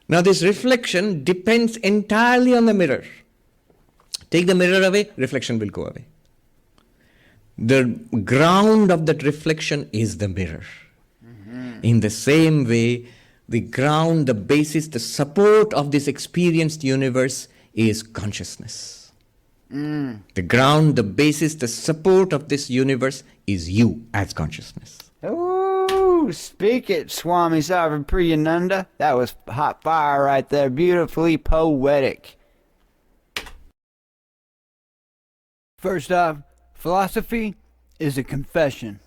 Now this reflection depends entirely on the mirror. Take the mirror away, reflection will go away. The ground of that reflection is the mirror. In the same way, the ground, the basis, the support of this experienced universe is consciousness. The ground, the basis, the support of this universe is you as consciousness. Oh, speak it, Swami Sarvapriyananda. That was hot fire right there. Beautifully poetic. First off, philosophy is a confession.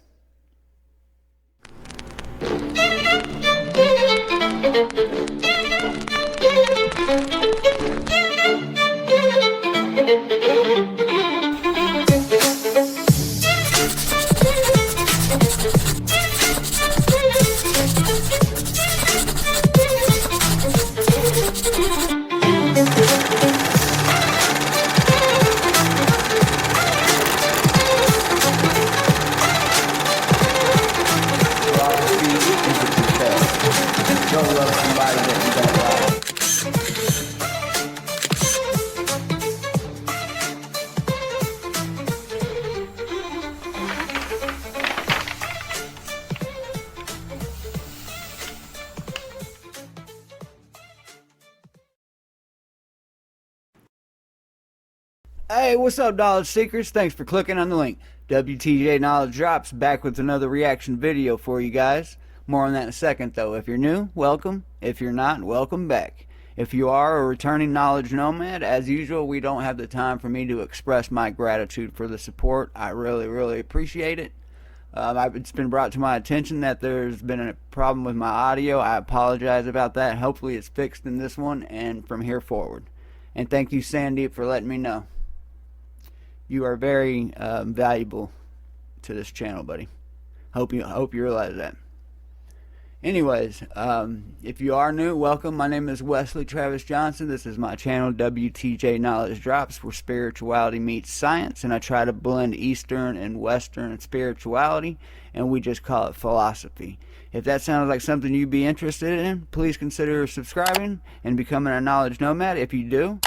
Don't love somebody that you don't like. Hey, what's up, Knowledge Seekers? Thanks for clicking on the link. WTJ Knowledge Drops back with another reaction video for you guys. More on that in a second, though. If you're new, welcome. If you're not, welcome back. If you are a returning knowledge nomad, as usual, we don't have the time for me to express my gratitude for the support. I really, really appreciate it. It's been brought to my attention that there's been a problem with my audio. I apologize about that. Hopefully it's fixed in this one and from here forward. And thank you, Sandeep, for letting me know. You are very valuable to this channel, buddy. Hope you realize that. Anyways, if you are new, welcome. My name is Wesley Travis Johnson. This is my channel, WTJ Knowledge Drops, where spirituality meets science, and I try to blend Eastern and Western spirituality, and we just call it philosophy. If that sounds like something you'd be interested in, please consider subscribing and becoming a knowledge nomad. If you do,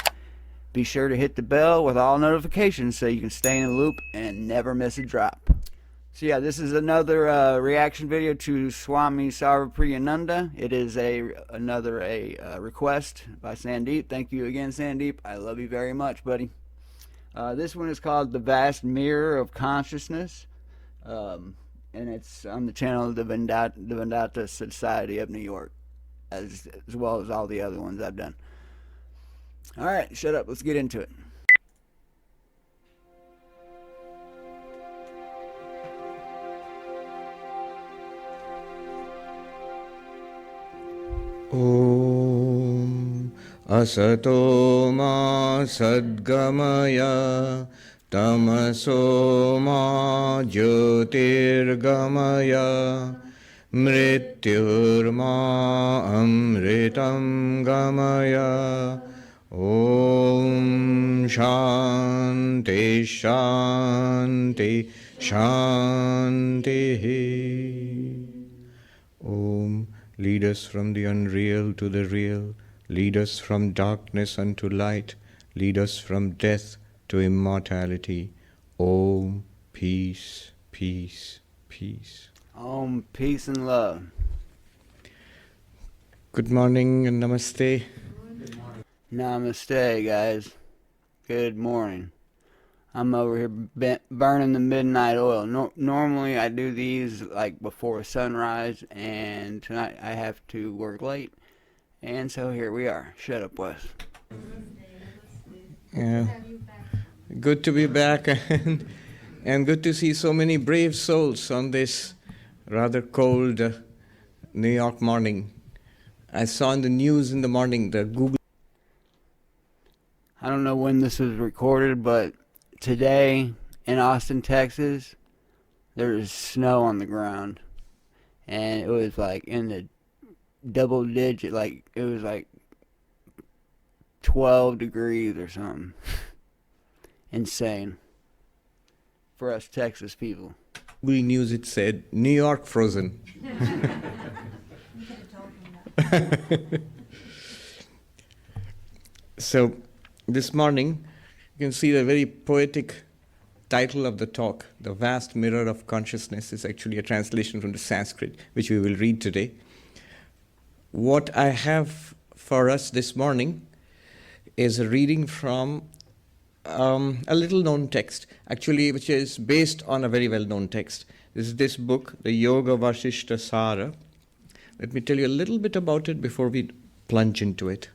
be sure to hit the bell with all notifications so you can stay in the loop and never miss a drop. So yeah, this is another reaction video to Swami Sarvapriyananda. It is another request by Sandeep. Thank you again, Sandeep. I love you very much, buddy. This one is called The Vast Mirror of Consciousness. And it's on the channel of the Vedanta Society of New York, as well as all the other ones I've done. Alright, shut up. Let's get into it. Om Asato Ma Sadgamaya Tamaso Ma Jyotirgamaya Mrityurma Amritam Gamaya. Om Shanti Shanti Shanti. Om, lead us from the unreal to the real, lead us from darkness unto light, lead us from death to immortality. Om, peace, peace, peace. Om, peace and love. Good morning and namaste. Namaste, guys. Good morning. I'm over here burning the midnight oil. Normally I do these like before sunrise, and tonight I have to work late, and so here we are. Shut up, Wes. Yeah. Good to be back, and good to see so many brave souls on this rather cold New York morning. I saw in the news in the morning the Google. I don't know when this was recorded, but today in Austin, Texas, there was snow on the ground, and it was like in the double digit, like it was like 12 degrees or something. Insane for us Texas people. Google News, it said New York frozen. So this morning, you can see the very poetic title of the talk, The Vast Mirror of Consciousness, is actually a translation from the Sanskrit, which we will read today. What I have for us this morning is a reading from a little known text, actually, which is based on a very well known text. This is this book, the Yoga Vashishta Sara. Let me tell you a little bit about it before we plunge into it.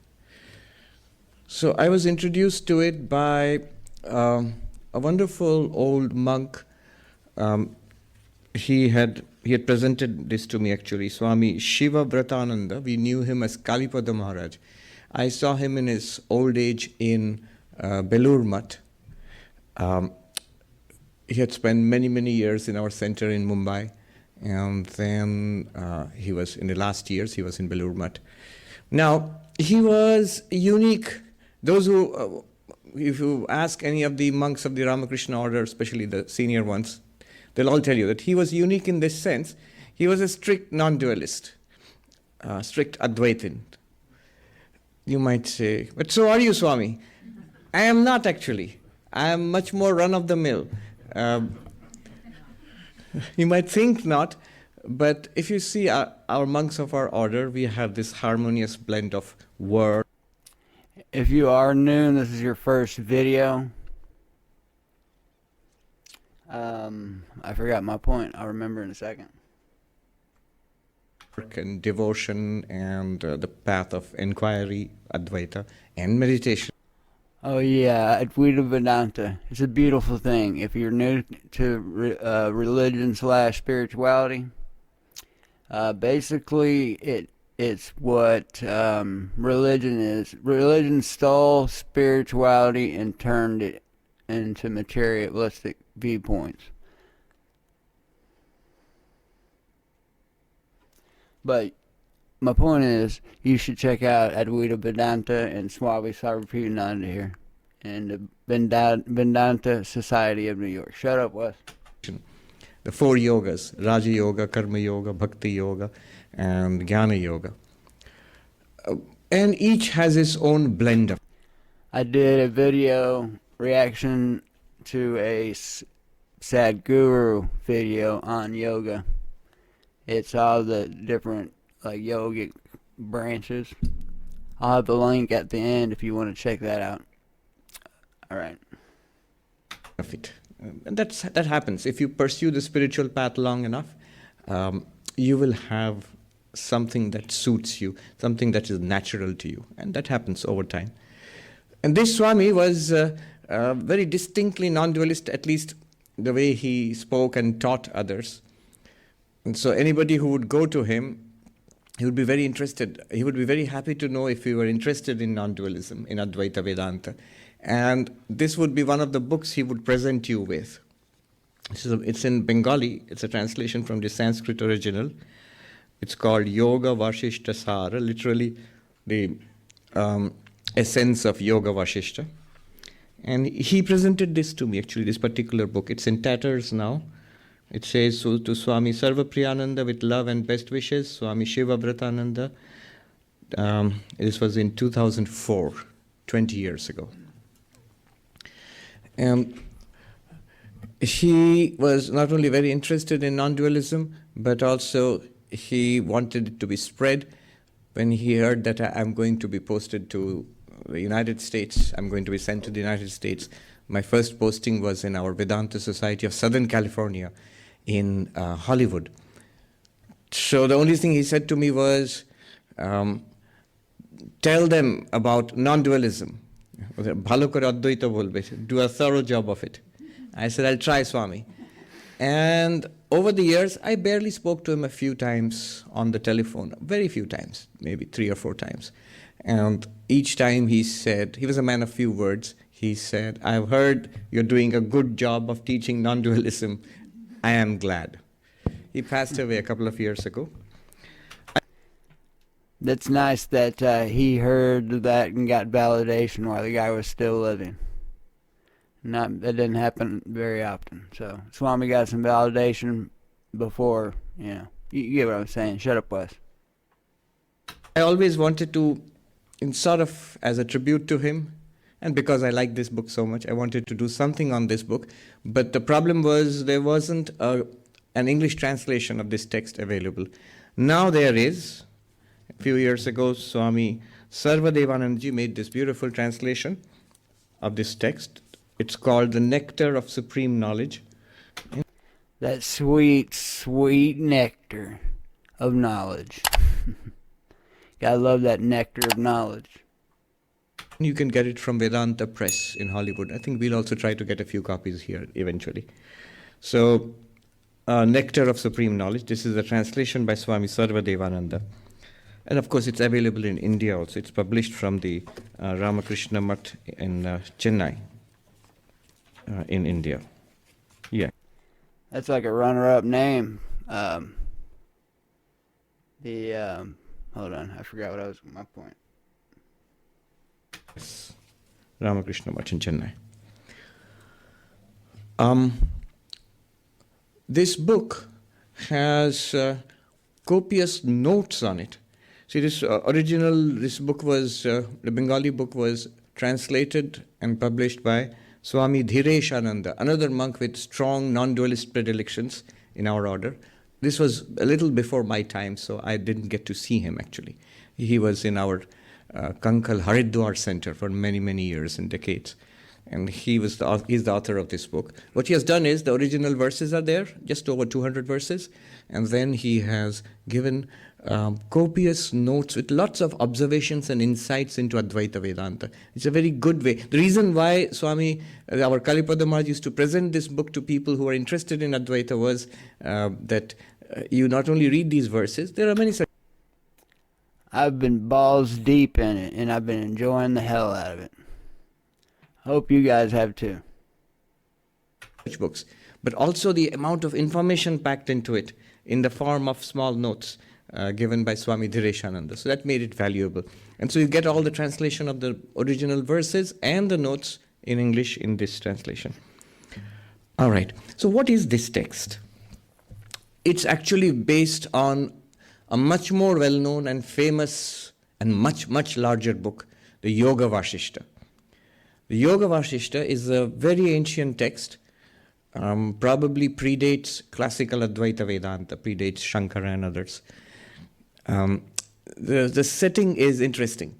So I was introduced to it by a wonderful old monk. He had presented this to me actually, Swami Sarvapriyananda. We knew him as Kalipada Maharaj. I saw him in his old age in Belur Mutt. He had spent many, many years in our center in Mumbai. And then he was, in the last years, he was in Belur Mutt. Now, he was unique. Those who, if you ask any of the monks of the Ramakrishna order, especially the senior ones, they'll all tell you that he was unique in this sense. He was a strict non-dualist, strict Advaitin. You might say, but so are you, Swami? I am not actually. I am much more run-of-the-mill. You might think not, but if you see our monks of our order, we have this harmonious blend of words. If you are new and this is your first video, I forgot my point. I'll remember in a second. And devotion and the path of inquiry, Advaita, and meditation. Oh yeah, Advaita Vedanta. It's a beautiful thing. If you're new to religion/spirituality, basically it's what religion is. Religion stole spirituality and turned it into materialistic viewpoints. But my point is, you should check out Advaita Vedanta and Swami Sarvapriyananda here, and the Vedanta Society of New York. Shut up, Wes. The 4 yogas, Raja Yoga, Karma Yoga, Bhakti Yoga, and Jnana Yoga. And each has its own blend of. I did a video reaction to a Sadhguru video on yoga. It's all the different yogic branches. I'll have the link at the end if you want to check that out. All right. Of it. And that happens. If you pursue the spiritual path long enough, you will have something that suits you, something that is natural to you. And that happens over time. And this Swami was very distinctly non-dualist, at least the way he spoke and taught others. And so anybody who would go to him, he would be very interested. He would be very happy to know if you were interested in non-dualism, in Advaita Vedanta. And this would be one of the books he would present you with. It's in Bengali. It's a translation from the Sanskrit original. It's called Yoga Vashishta Sara, literally the essence of Yoga Vashishta. And he presented this to me, actually, this particular book. It's in tatters now. It says, so to Swami Sarvapriyananda with love and best wishes, Swami Sarvapriyananda. This was in 2004, 20 years ago. He was not only very interested in non-dualism, but also he wanted it to be spread. When he heard that I'm going to be posted to the United States, I'm going to be sent to the United States, my first posting was in our Vedanta Society of Southern California in Hollywood. So the only thing he said to me was, tell them about non-dualism. Bhalo kore Advaita bolbe, do a thorough job of it. I said, I'll try, Swami. And over the years, I barely spoke to him a few times on the telephone, very few times, maybe 3 or 4 times. And each time he said, he was a man of few words, he said, I've heard you're doing a good job of teaching non-dualism. I am glad. He passed away a couple of years ago. That's nice that he heard that and got validation while the guy was still living. That didn't happen very often. So Swami got some validation before, you get what I'm saying. Shut up, Wes. I always wanted to in sort of as a tribute to him, and because I like this book so much, I wanted to do something on this book. But the problem was there wasn't an English translation of this text available. Now there is. A few years ago, Swami Sarvapriyananda ji made this beautiful translation of this text. It's called The Nectar of Supreme Knowledge. That sweet, sweet nectar of knowledge. Gotta love that nectar of knowledge. You can get it from Vedanta Press in Hollywood. I think we'll also try to get a few copies here eventually. So, Nectar of Supreme Knowledge. This is a translation by Swami Sarvapriyananda. And of course, it's available in India also. It's published from the Ramakrishna Mutt in Chennai, in India. Yeah. That's like a runner-up name. Hold on, I forgot what I was. My point. Yes. Ramakrishna Mutt in Chennai. This book has copious notes on it. See, this book was, the Bengali book was translated and published by Swami Dhireshananda, another monk with strong non-dualist predilections in our order. This was a little before my time, so I didn't get to see him actually. He was in our Kankal Haridwar Center for many, many years and decades. And he's the author of this book. What he has done is the original verses are there, just over 200 verses, and then he has given copious notes with lots of observations and insights into Advaita Vedanta. It's a very good way. The reason why Swami, our Kalipada Maharaj, used to present this book to people who are interested in Advaita was that you not only read these verses, there are many such. I've been balls deep in it, and I've been enjoying the hell out of it. Hope you guys have too. Books, but also the amount of information packed into it in the form of small notes given by Swami Dhireshananda. So that made it valuable. And so you get all the translation of the original verses and the notes in English in this translation. All right. So what is this text? It's actually based on a much more well-known and famous and much, much larger book, the Yoga Vashishta. The Yoga Vashishta is a very ancient text, probably predates classical Advaita Vedanta, predates Shankara and others. The setting is interesting.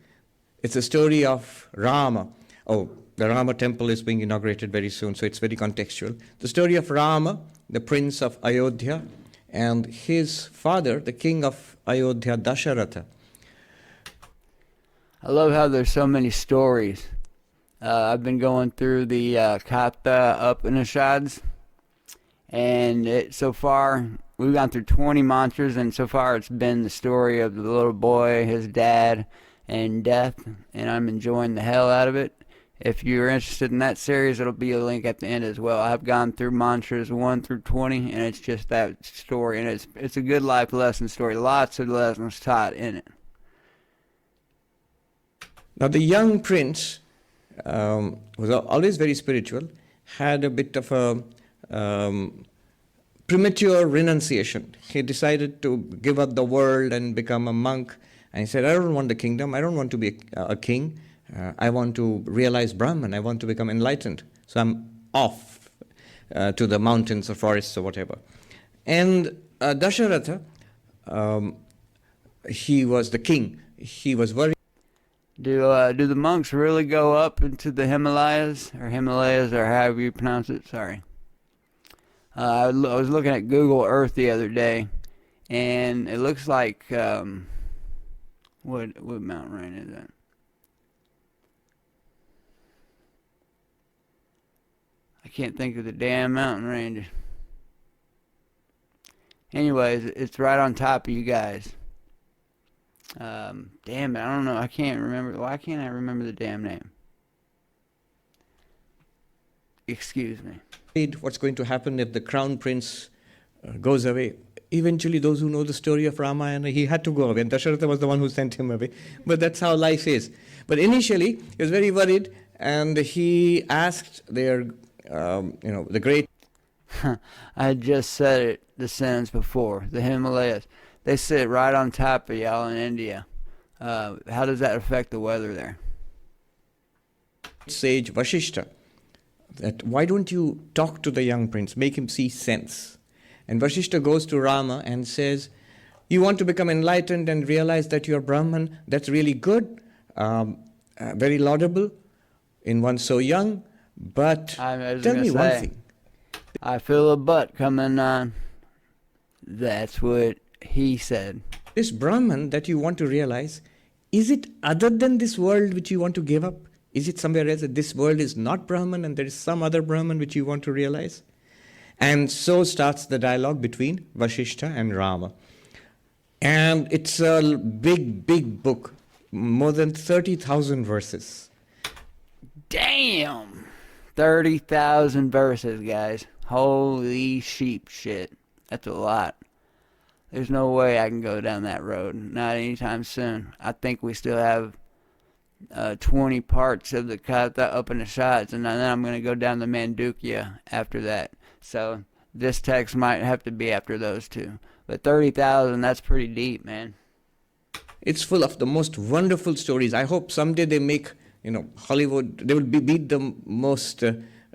It's a story of Rama. Oh, the Rama temple is being inaugurated very soon, so it's very contextual. The story of Rama, the prince of Ayodhya, and his father, the king of Ayodhya, Dasharatha. I love how there's so many stories. I've been going through the Katha Upanishads, and so far we've gone through 20 mantras, and so far it's been the story of the little boy, his dad, and death, and I'm enjoying the hell out of it. If you're interested in that series, it'll be a link at the end as well. I've gone through mantras 1 through 20, and it's just that story, and it's a good life lesson story. Lots of lessons taught in it. Now the young prince was always very spiritual, had a bit of a premature renunciation. He decided to give up the world and become a monk. And he said, I don't want the kingdom. I don't want to be a king. I want to realize Brahman. I want to become enlightened. So I'm off to the mountains or forests or whatever. And Dasharatha, he was the king. He was worried. Do the monks really go up into the Himalayas, or however you pronounce it? Sorry. I was looking at Google Earth the other day, and it looks like what mountain range is that? I can't think of the damn mountain range. Anyways, it's right on top of you guys. Damn it, I don't know. I can't remember. Why can't I remember the damn name? Excuse me. What's going to happen if the crown prince goes away? Eventually, those who know the story of Ramayana, he had to go away, and Dasharatha was the one who sent him away. But that's how life is. But initially, he was very worried, and he asked their, the great. I had just said it, the sentence before. The Himalayas. They sit right on top of y'all in India. How does that affect the weather there? Sage Vashishta, that why don't you talk to the young prince, make him see sense. And Vashishta goes to Rama and says, you want to become enlightened and realize that you're Brahman, that's really good, very laudable in one so young, but tell me one thing. I feel a butt coming on. That's what he said. This Brahman that you want to realize, is it other than this world which you want to give up? Is it somewhere else that this world is not Brahman and there is some other Brahman which you want to realize? And so starts the dialogue between Vashishta and Rama. And it's a big, big book, more than 30,000 verses. Damn! 30,000 verses, guys. Holy sheep shit. That's a lot. There's no way I can go down that road. Not anytime soon. I think we still have 20 parts of the Katha Upanishads, and then I'm going to go down the Mandukya after that. So this text might have to be after those two. But 30,000, that's pretty deep, man. It's full of the most wonderful stories. I hope someday they make, Hollywood, they will beat the most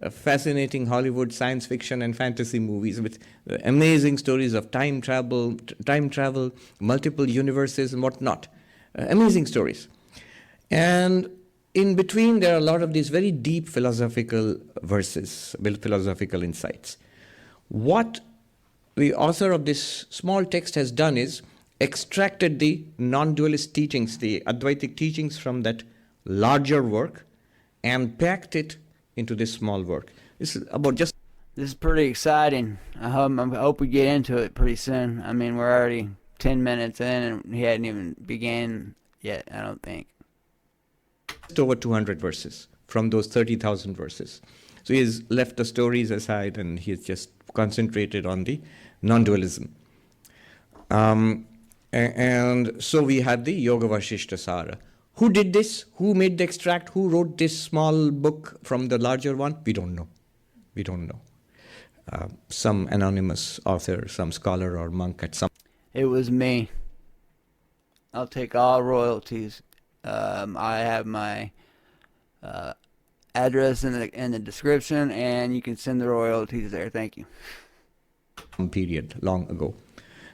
fascinating Hollywood science fiction and fantasy movies with amazing stories of time travel, multiple universes and whatnot. Amazing stories. And in between, there are a lot of these very deep philosophical verses, philosophical insights. What the author of this small text has done is extracted the non-dualist teachings, the Advaitic teachings from that larger work and packed it into this small work. This is pretty exciting. I hope we get into it pretty soon. I mean, we're already 10 minutes in and he hadn't even began yet, I don't think. Just over 200 verses from those 30,000 verses. So he has left the stories aside and he has just concentrated on the non-dualism. And so we have the Yoga Vashishta Sara. Who did this? Who made the extract? Who wrote this small book from the larger one? We don't know. We don't know. Some anonymous author, some scholar or monk at some... It was me. I'll take all royalties. I have my address in the description, and you can send the royalties there. Thank you. Period, long ago.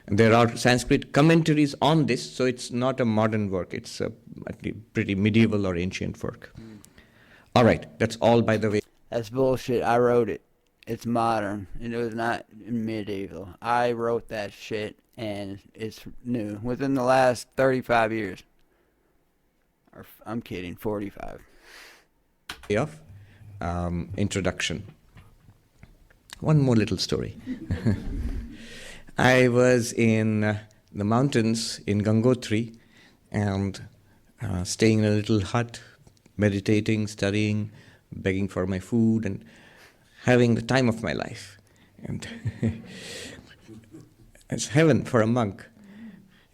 And there are Sanskrit commentaries on this, so it's not a modern work. It's a pretty medieval or ancient work. All right, that's all, by the way. That's bullshit. I wrote it. It's modern, and it was not medieval. I wrote that shit, and it's new. Within the last 35 years. Or, I'm kidding, 45. Of introduction. One more little story. I was in the mountains in Gangotri and staying in a little hut, meditating, studying, begging for my food and having the time of my life. And it's heaven for a monk.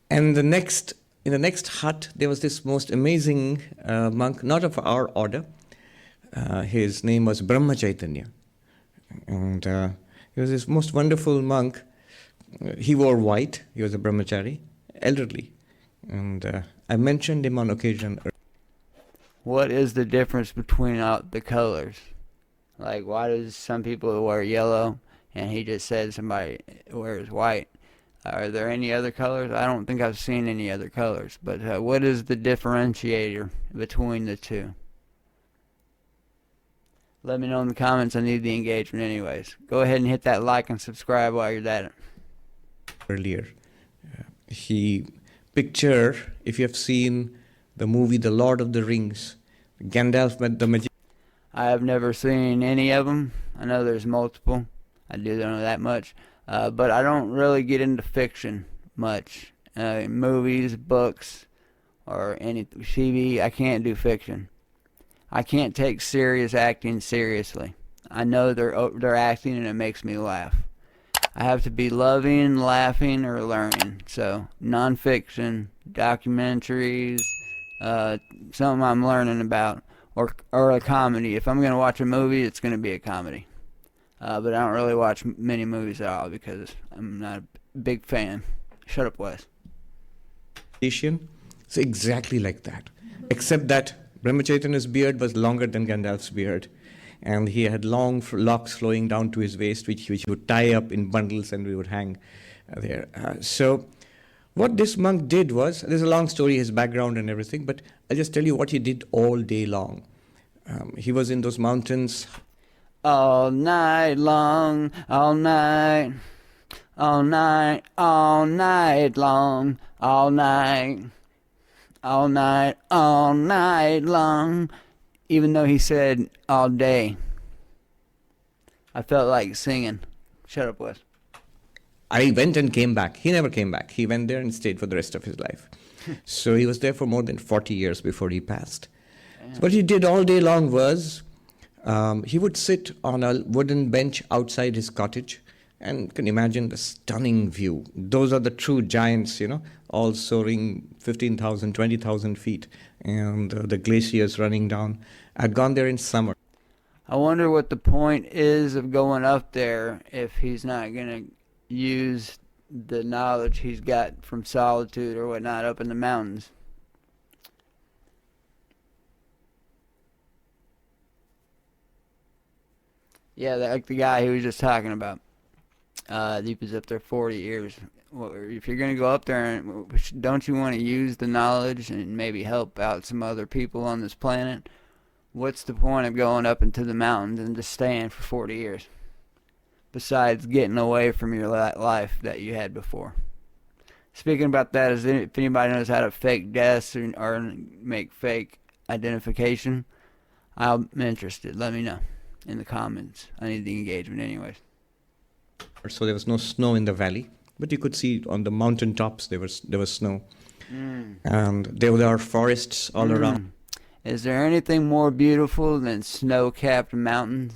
And in the next hut, there was this most amazing monk, not of our order. His name was Brahma Chaitanya. And he was this most wonderful monk. He wore white. He was a brahmachari, elderly. And I mentioned him on occasion. What is the difference between the colors? Like, why does some people wear yellow and he just said somebody wears white? Are there any other colors? I don't think I've seen any other colors. But what is the differentiator between the two? Let me know in the comments. I need the engagement anyways. Go ahead and hit that like and subscribe while you're at it. Earlier, he picture, if you have seen the movie The Lord of the Rings, Gandalf met the magician. I have never seen any of them. I know there's multiple. I do know that much. But I don't really get into fiction much. Movies, books, or any TV. I can't do fiction. I can't take serious acting seriously. I know they're acting and it makes me laugh. I have to be loving, laughing, or learning. So nonfiction, documentaries, something I'm learning about, or a comedy. If I'm going to watch a movie, it's going to be a comedy. But I don't really watch many movies at all because I'm not a big fan. Shut up, Wes. So exactly like that. Except that Brahma Chaitanya's beard was longer than Gandalf's beard. And he had long locks flowing down to his waist, which he would tie up in bundles and we would hang there. So what this monk did was, there's a long story, his background and everything, but I'll just tell you what he did all day long. He was in those mountains. All night long, all night, all night, all night long, all night, all night, all night long. Even though he said all day, I felt like singing. Shut up, Wes. I went and came back. He never came back. He went there and stayed for the rest of his life. So he was there for more than 40 years before he passed. So what he did all day long was, he would sit on a wooden bench outside his cottage, and you can imagine the stunning view. Those are the true giants, all soaring 15,000, 20,000 feet, and the glaciers running down. I'd gone there in summer. I wonder what the point is of going up there if he's not going to use the knowledge he's got from solitude or whatnot up in the mountains. Yeah, like the guy he was just talking about. He was up there 40 years. Well, if you're going to go up there, don't you want to use the knowledge and maybe help out some other people on this planet? What's the point of going up into the mountains and just staying for 40 years? Besides getting away from your life that you had before. Speaking about that, if anybody knows how to fake deaths or make fake identification, I'm interested. Let me know in the comments. I need the engagement anyways. So there was no snow in the valley, but you could see on the mountain tops there was snow. And there are forests all around. Is there anything more beautiful than snow-capped mountains?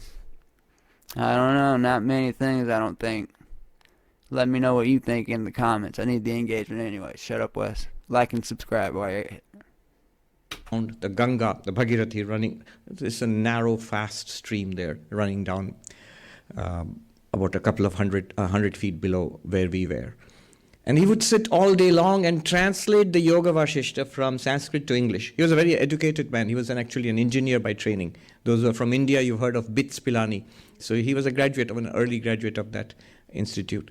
I don't know. Not many things, I don't think. Let me know what you think in the comments. I need the engagement anyway. Shut up, Wes. Like and subscribe while you're here. The Ganga, the Bhagirathi running. It's a narrow, fast stream there running down about a couple of hundred feet below where we were. And he would sit all day long and translate the Yoga Vashishta from Sanskrit to English. He was a very educated man. He was actually an engineer by training. Those who are from India, you've heard of Bits Pilani. So he was an early graduate of that institute.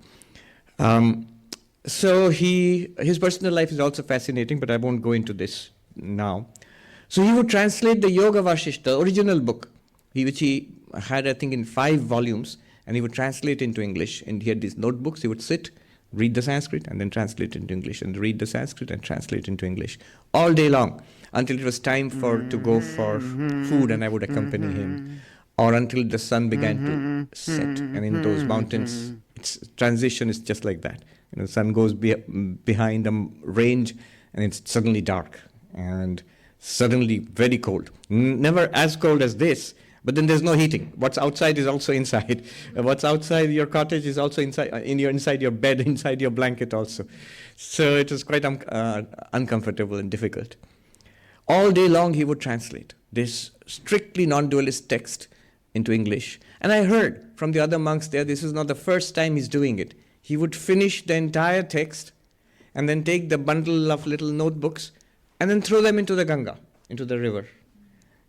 So his personal life is also fascinating, but I won't go into this now. So he would translate the Yoga Vashishta, the original book, which he had, I think, in 5 volumes, and he would translate into English. And he had these notebooks. He would sit, read the Sanskrit, and then translate into English, and read the Sanskrit and translate into English all day long until it was time to go for food, and I would accompany him, or until the sun began to set. And in those mountains, transition is just like that. The sun goes behind a range, and it's suddenly dark and suddenly very cold. Never as cold as this, but then there's no heating. What's outside is also inside. What's outside your cottage is also inside your bed, inside your blanket also. So it was quite uncomfortable and difficult. All day long he would translate this strictly non-dualist text into English. And I heard from the other monks there, this is not the first time he's doing it. He would finish the entire text and then take the bundle of little notebooks and then throw them into the Ganga, into the river,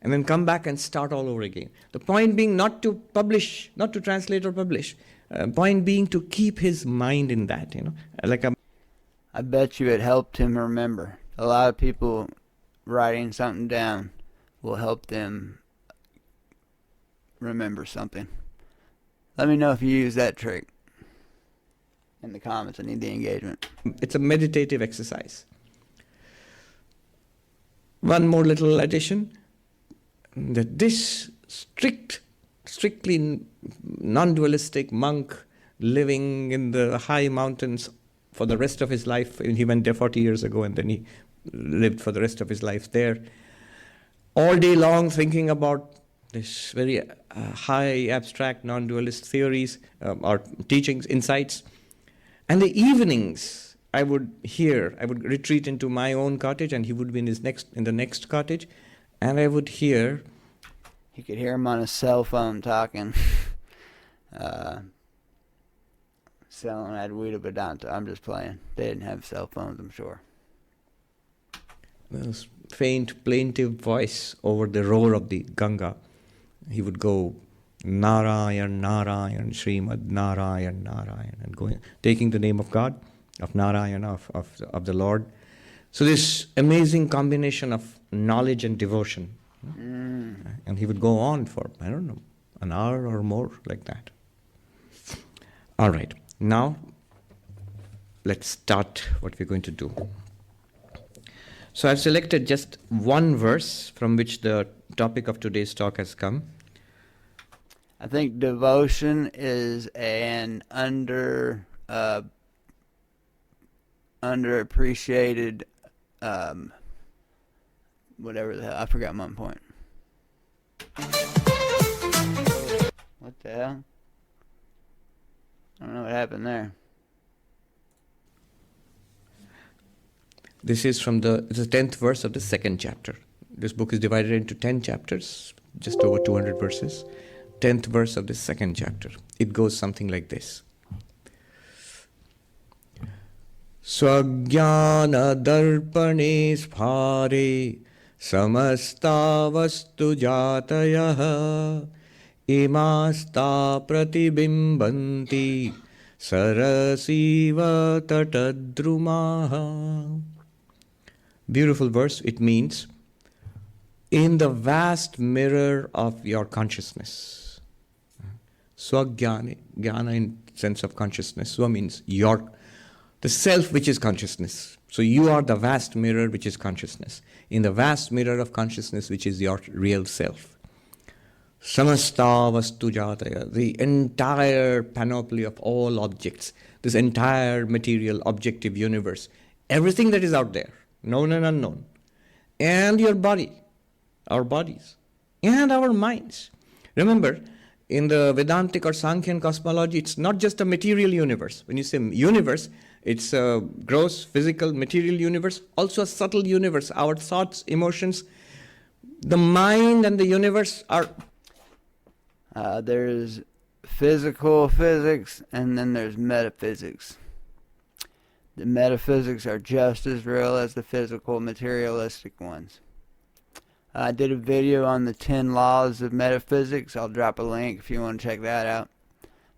and then come back and start all over again. The point being not to publish, not to translate or publish. Point being to keep his mind in that, I bet you it helped him remember. A lot of people writing something down will help them remember something. Let me know if you use that trick in the comments. I need the engagement. It's a meditative exercise. One more little addition, that this strictly non-dualistic monk living in the high mountains for the rest of his life, he went there 40 years ago and then he lived for the rest of his life there, all day long thinking about this very high abstract non-dualist theories or teachings, insights. And the evenings I would retreat into my own cottage, and he would be in the next cottage, and I would hear. You could hear him on his cell phone talking, selling Advaita Vedanta. I'm just playing. They didn't have cell phones, I'm sure. faint, plaintive voice over the roar of the Ganga. He would go Narayan, Narayan, Srimad Narayan, Narayan, and going, taking the name of God, of Narayan, of the Lord. So this amazing combination of knowledge and devotion. And he would go on for, I don't know, an hour or more like that. All right, now let's start what we're going to do. So I've selected just one verse from which the topic of today's talk has come. I think devotion is an underappreciated, whatever the hell, I forgot my point. What the hell? I don't know what happened there. This is from the 10th verse of the 2nd chapter. This book is divided into 10 chapters, just over 200 verses. 10th verse of the 2nd chapter. It goes something like this. Swajnana darpane sphare samasta vastu jatayah imasta pratibimbanti sarasiva tatadrumaha. Beautiful verse. It means, in the vast mirror of your consciousness. Swajnana, jnana in sense of consciousness. Swa means the self which is consciousness. So you are the vast mirror which is consciousness. In the vast mirror of consciousness which is your real self. Samasta vastu jataya, the entire panoply of all objects, this entire material objective universe, everything that is out there, known and unknown, and your body, our bodies, and our minds. Remember, in the Vedantic or Sankhyan cosmology, it's not just a material universe. When you say universe, it's a gross, physical, material universe, also a subtle universe. Our thoughts, emotions, the mind and the universe are... There's physical physics, and then there's metaphysics. The metaphysics are just as real as the physical, materialistic ones. I did a video on the 10 laws of metaphysics. I'll drop a link if you want to check that out.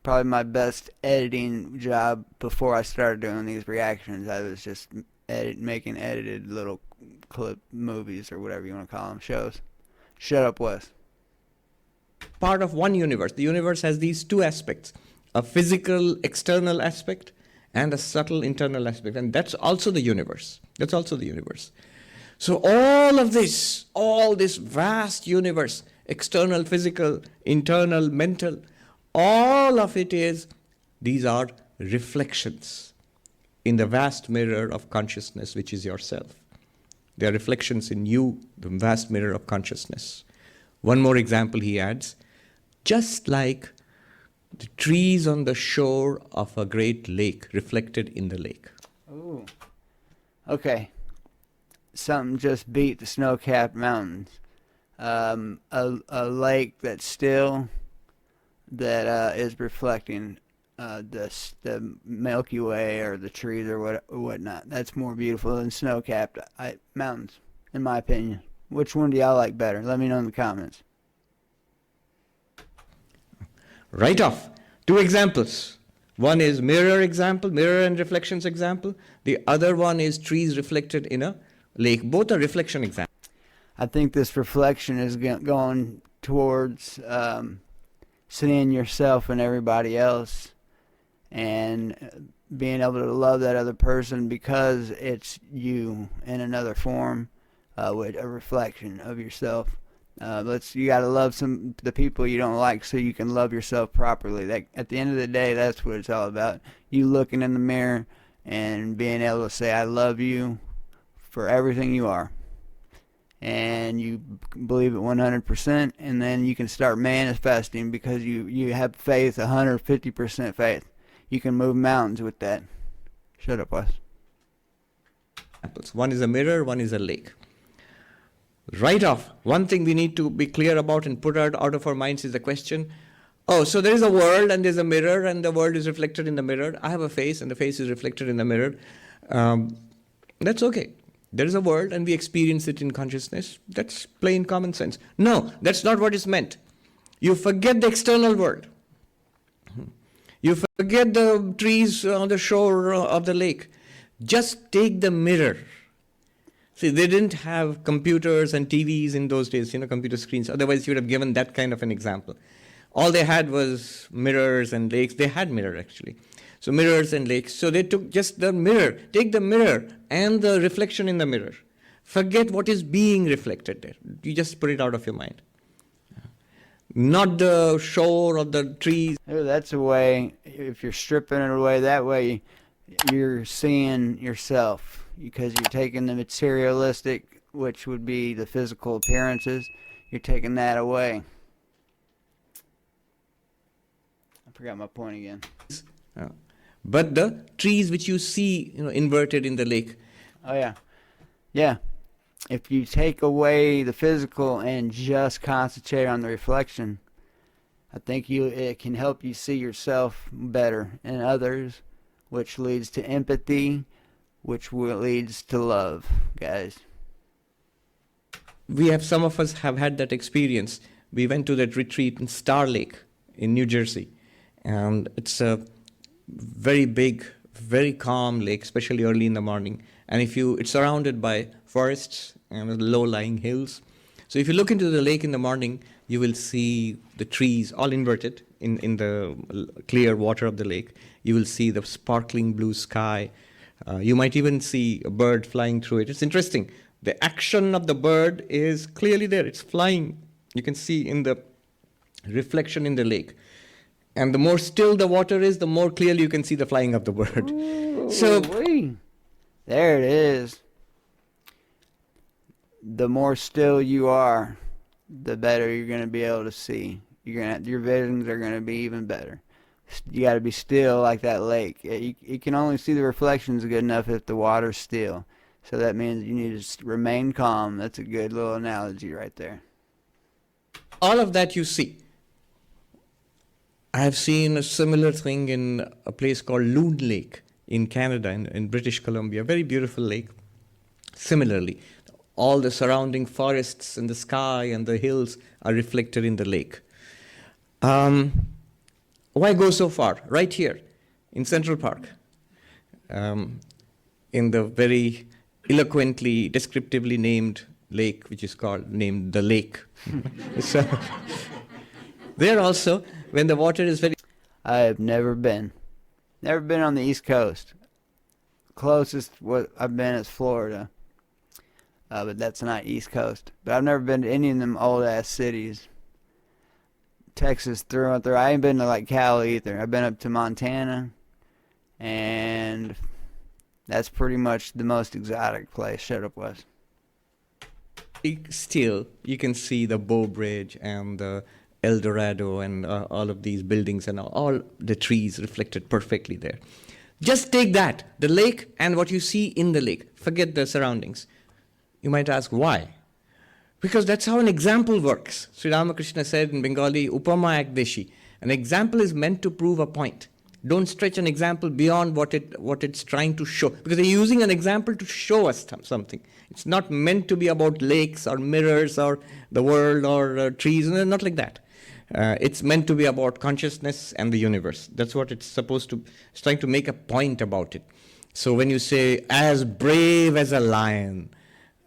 Probably my best editing job before I started doing these reactions. I was just making edited little clip movies, or whatever you want to call them, shows. Shut up, Wes. Part of one universe. The universe has these two aspects, a physical external aspect and a subtle internal aspect, and that's also the universe. That's also the universe. So all this vast universe, external, physical, internal, mental, all of it these are reflections in the vast mirror of consciousness, which is yourself. They are reflections in you, the vast mirror of consciousness. One more example he adds, just like the trees on the shore of a great lake reflected in the lake. Ooh. Okay. Something just beat the snow-capped mountains. A lake that's still, that is reflecting the Milky Way or the trees or whatnot. That's more beautiful than snow-capped mountains, in my opinion. Which one do y'all like better? Let me know in the comments. Right off, 2 examples. One is mirror example, mirror and reflections example. The other one is trees reflected in a lake. Both are reflection examples. I think this reflection is going towards seeing yourself and everybody else, and being able to love that other person because it's you in another form, with a reflection of yourself. You got to love the people you don't like so you can love yourself properly. At the end of the day, that's what it's all about. You looking in the mirror and being able to say, I love you for everything you are. And you believe it 100%, and then you can start manifesting because you have faith, 150% faith. You can move mountains with that. Shut up, Wes. One is a mirror, one is a lake. Right off, one thing we need to be clear about and put out of our minds is the question, so there is a world and there's a mirror and the world is reflected in the mirror. I have a face and the face is reflected in the mirror. That's okay. There is a world and we experience it in consciousness. That's plain common sense. No, that's not what is meant. You forget the external world. You forget the trees on the shore of the lake. Just take the mirror. See, they didn't have computers and TVs in those days, computer screens. Otherwise, you would have given that kind of an example. All they had was mirrors and lakes. They had mirror, actually. So mirrors and lakes. So they took just the mirror. Take the mirror and the reflection in the mirror. Forget what is being reflected there. You just put it out of your mind. Not the shore or the trees. That's a way, if you're stripping it away that way, you're seeing yourself, because you're taking the materialistic, which would be the physical appearances, you're taking that away. I forgot my point again. But the trees which you see, inverted in the lake. Oh yeah. Yeah. If you take away the physical and just concentrate on the reflection, I think it can help you see yourself better and others, which leads to empathy, which leads to love, guys. Some of us have had that experience. We went to that retreat in Star Lake in New Jersey, and it's a very big, very calm lake, especially early in the morning. And it's surrounded by forests and low-lying hills. So if you look into the lake in the morning, you will see the trees all inverted in the clear water of the lake. You will see the sparkling blue sky. You might even see a bird flying through it. It's interesting. The action of the bird is clearly there. It's flying. You can see in the reflection in the lake. And the more still the water is, the more clearly you can see the flying of the bird. Ooh, so there it is. The more still you are, the better you're going to be able to see. Your visions are going to be even better. You got to be still like that lake. You can only see the reflections good enough if the water's still. So that means you need to remain calm. That's a good little analogy right there. All of that you see. I have seen a similar thing in a place called Loon Lake in Canada, in British Columbia. Very beautiful lake. Similarly, all the surrounding forests and the sky and the hills are reflected in the lake. Why go so far? Right here in Central Park, in the very eloquently, descriptively named lake, which is named the lake. So there also, when the water is very... I have never been on the East Coast. Closest what I've been is Florida, but that's not East Coast. But I've never been to any of them old ass cities. Texas through and through. I ain't been to like Cali either. I've been up to Montana, and that's pretty much the most exotic place Shut was. Still, you can see the Bow Bridge and the El Dorado and all of these buildings and all the trees reflected perfectly there. Just take that, the lake and what you see in the lake. Forget the surroundings. You might ask why? Because that's how an example works. Sri Ramakrishna said in Bengali, Upama ek deshi. An example is meant to prove a point. Don't stretch an example beyond what it's trying to show. Because they're using an example to show us something. It's not meant to be about lakes or mirrors or the world or trees. Not like that. It's meant to be about consciousness and the universe. That's what it's supposed to. It's trying to make a point about it. So when you say, as brave as a lion,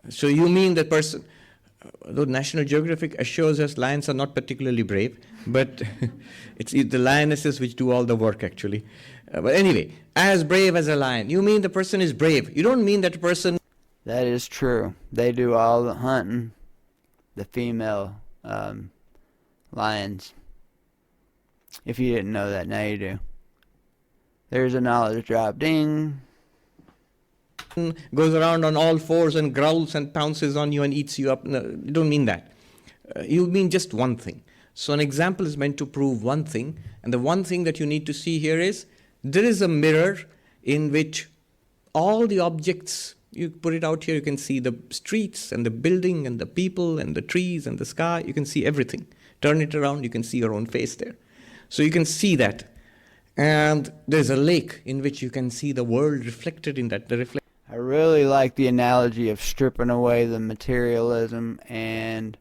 so you mean that person... Though National Geographic assures us lions are not particularly brave, but it's the lionesses which do all the work, actually. But anyway, as brave as a lion, you mean the person is brave. You don't mean that person... That is true. They do all the hunting, the female lions. If you didn't know that, now you do. There's a knowledge drop. Ding! Goes around on all fours and growls and pounces on you and eats you up. No, you don't mean that. You mean just one thing. So an example is meant to prove one thing, and the one thing that you need to see here is there is a mirror in which all the objects, you put it out here, you can see the streets and the building and the people and the trees and the sky. You can see everything. Turn it around, you can see your own face there. So you can see that. And there's a lake in which you can see the world reflected in that. I really like the analogy of stripping away the materialism, and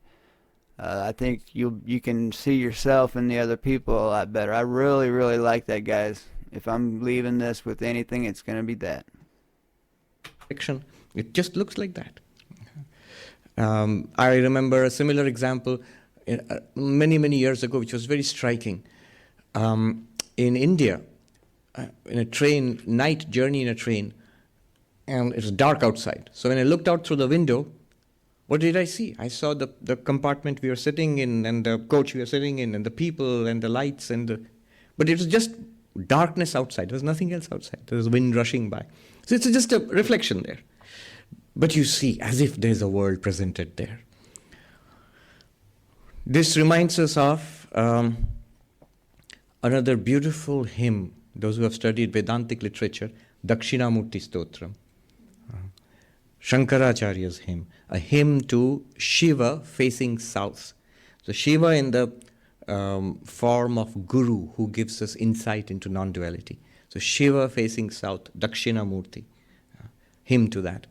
I think you can see yourself in the other people a lot better. I really, really like that, guys. If I'm leaving this with anything, it's going to be that. It just looks like that. I remember a similar example many, many years ago, which was very striking. In India, in a train, night journey in a train, and it was dark outside. So when I looked out through the window, what did I see? I saw the compartment we were sitting in, and the coach we were sitting in, and the people, and the lights, but it was just darkness outside. There was nothing else outside. There was wind rushing by. So it's just a reflection there. But you see, as if there's a world presented there. This reminds us of another beautiful hymn. Those who have studied Vedantic literature, Dakshinamurti Stotram, Shankaracharya's hymn, a hymn to Shiva facing south. So Shiva in the form of Guru who gives us insight into non-duality. So Shiva facing south, Dakshinamurti, hymn to that.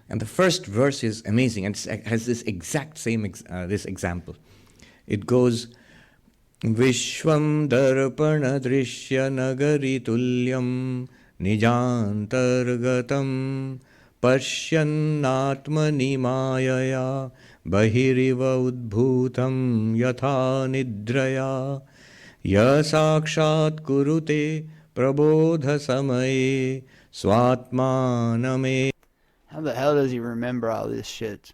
And the first verse is amazing, and it has this exact same this example. It goes, Vishwam darpana drishya nagari tulyam nijantargatam pashyannatmani mayaya bahiriva udbhutam yatha nidraya yasakshat kurute prabodha samaye swatmaname. How the hell does he remember all this shit?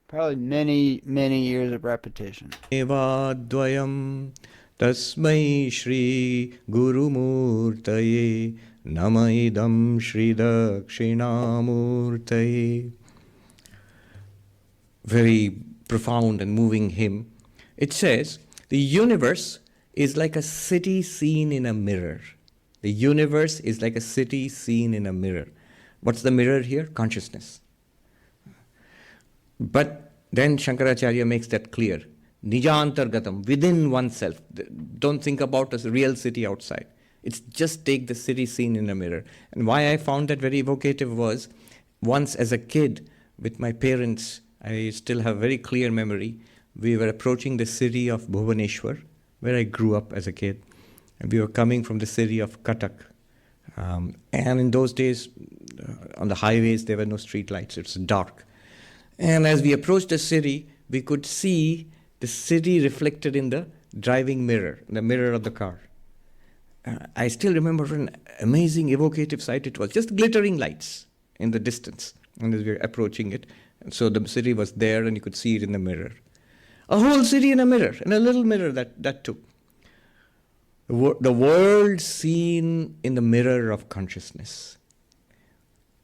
Probably many, many years of repetition. Evadvayam tasmai Shri Gurumurtaye namaidam Shri Dakshinamurtaye. Very profound and moving hymn. It says, the universe is like a city seen in a mirror. The universe is like a city seen in a mirror. What's the mirror here? Consciousness. But then Shankaracharya makes that clear. Nijantargatam, within oneself. Don't think about a real city outside. It's just take the city seen in a mirror. And why I found that very evocative was, once as a kid with my parents, I still have very clear memory, we were approaching the city of Bhubaneswar, where I grew up as a kid. And we were coming from the city of Cuttack. And in those days, on the highways, there were no street lights. It's dark. And as we approached the city, we could see the city reflected in the driving mirror, the mirror of the car. I still remember an amazing evocative sight it was, just glittering lights in the distance. And as we were approaching it, and so the city was there and you could see it in the mirror. A whole city in a mirror, in a little mirror that took. The world seen in the mirror of consciousness.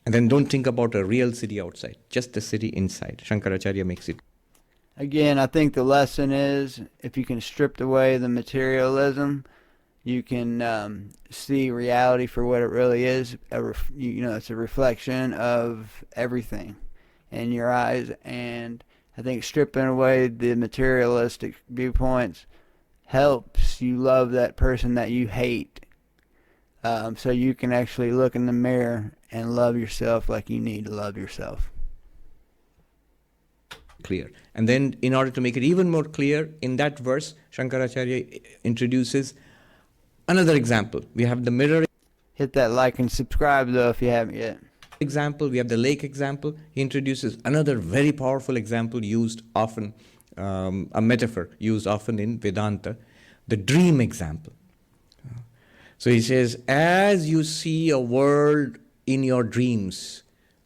And then don't think about a real city outside, just the city inside. Shankaracharya makes it. Again, I think the lesson is, if you can strip away the materialism, you can see reality for what it really is. It's a reflection of everything in your eyes. And I think stripping away the materialistic viewpoints helps you love that person that you hate, so you can actually look in the mirror and love yourself like you need to love yourself. Clear. And then in order to make it even more clear, in that verse, Shankaracharya introduces another example. We have the mirror Hit that like and subscribe though if you haven't yet. example, we have the lake example. He introduces another very powerful example used often, a metaphor used often in Vedanta, the dream example. So he says, as you see a world in your dreams,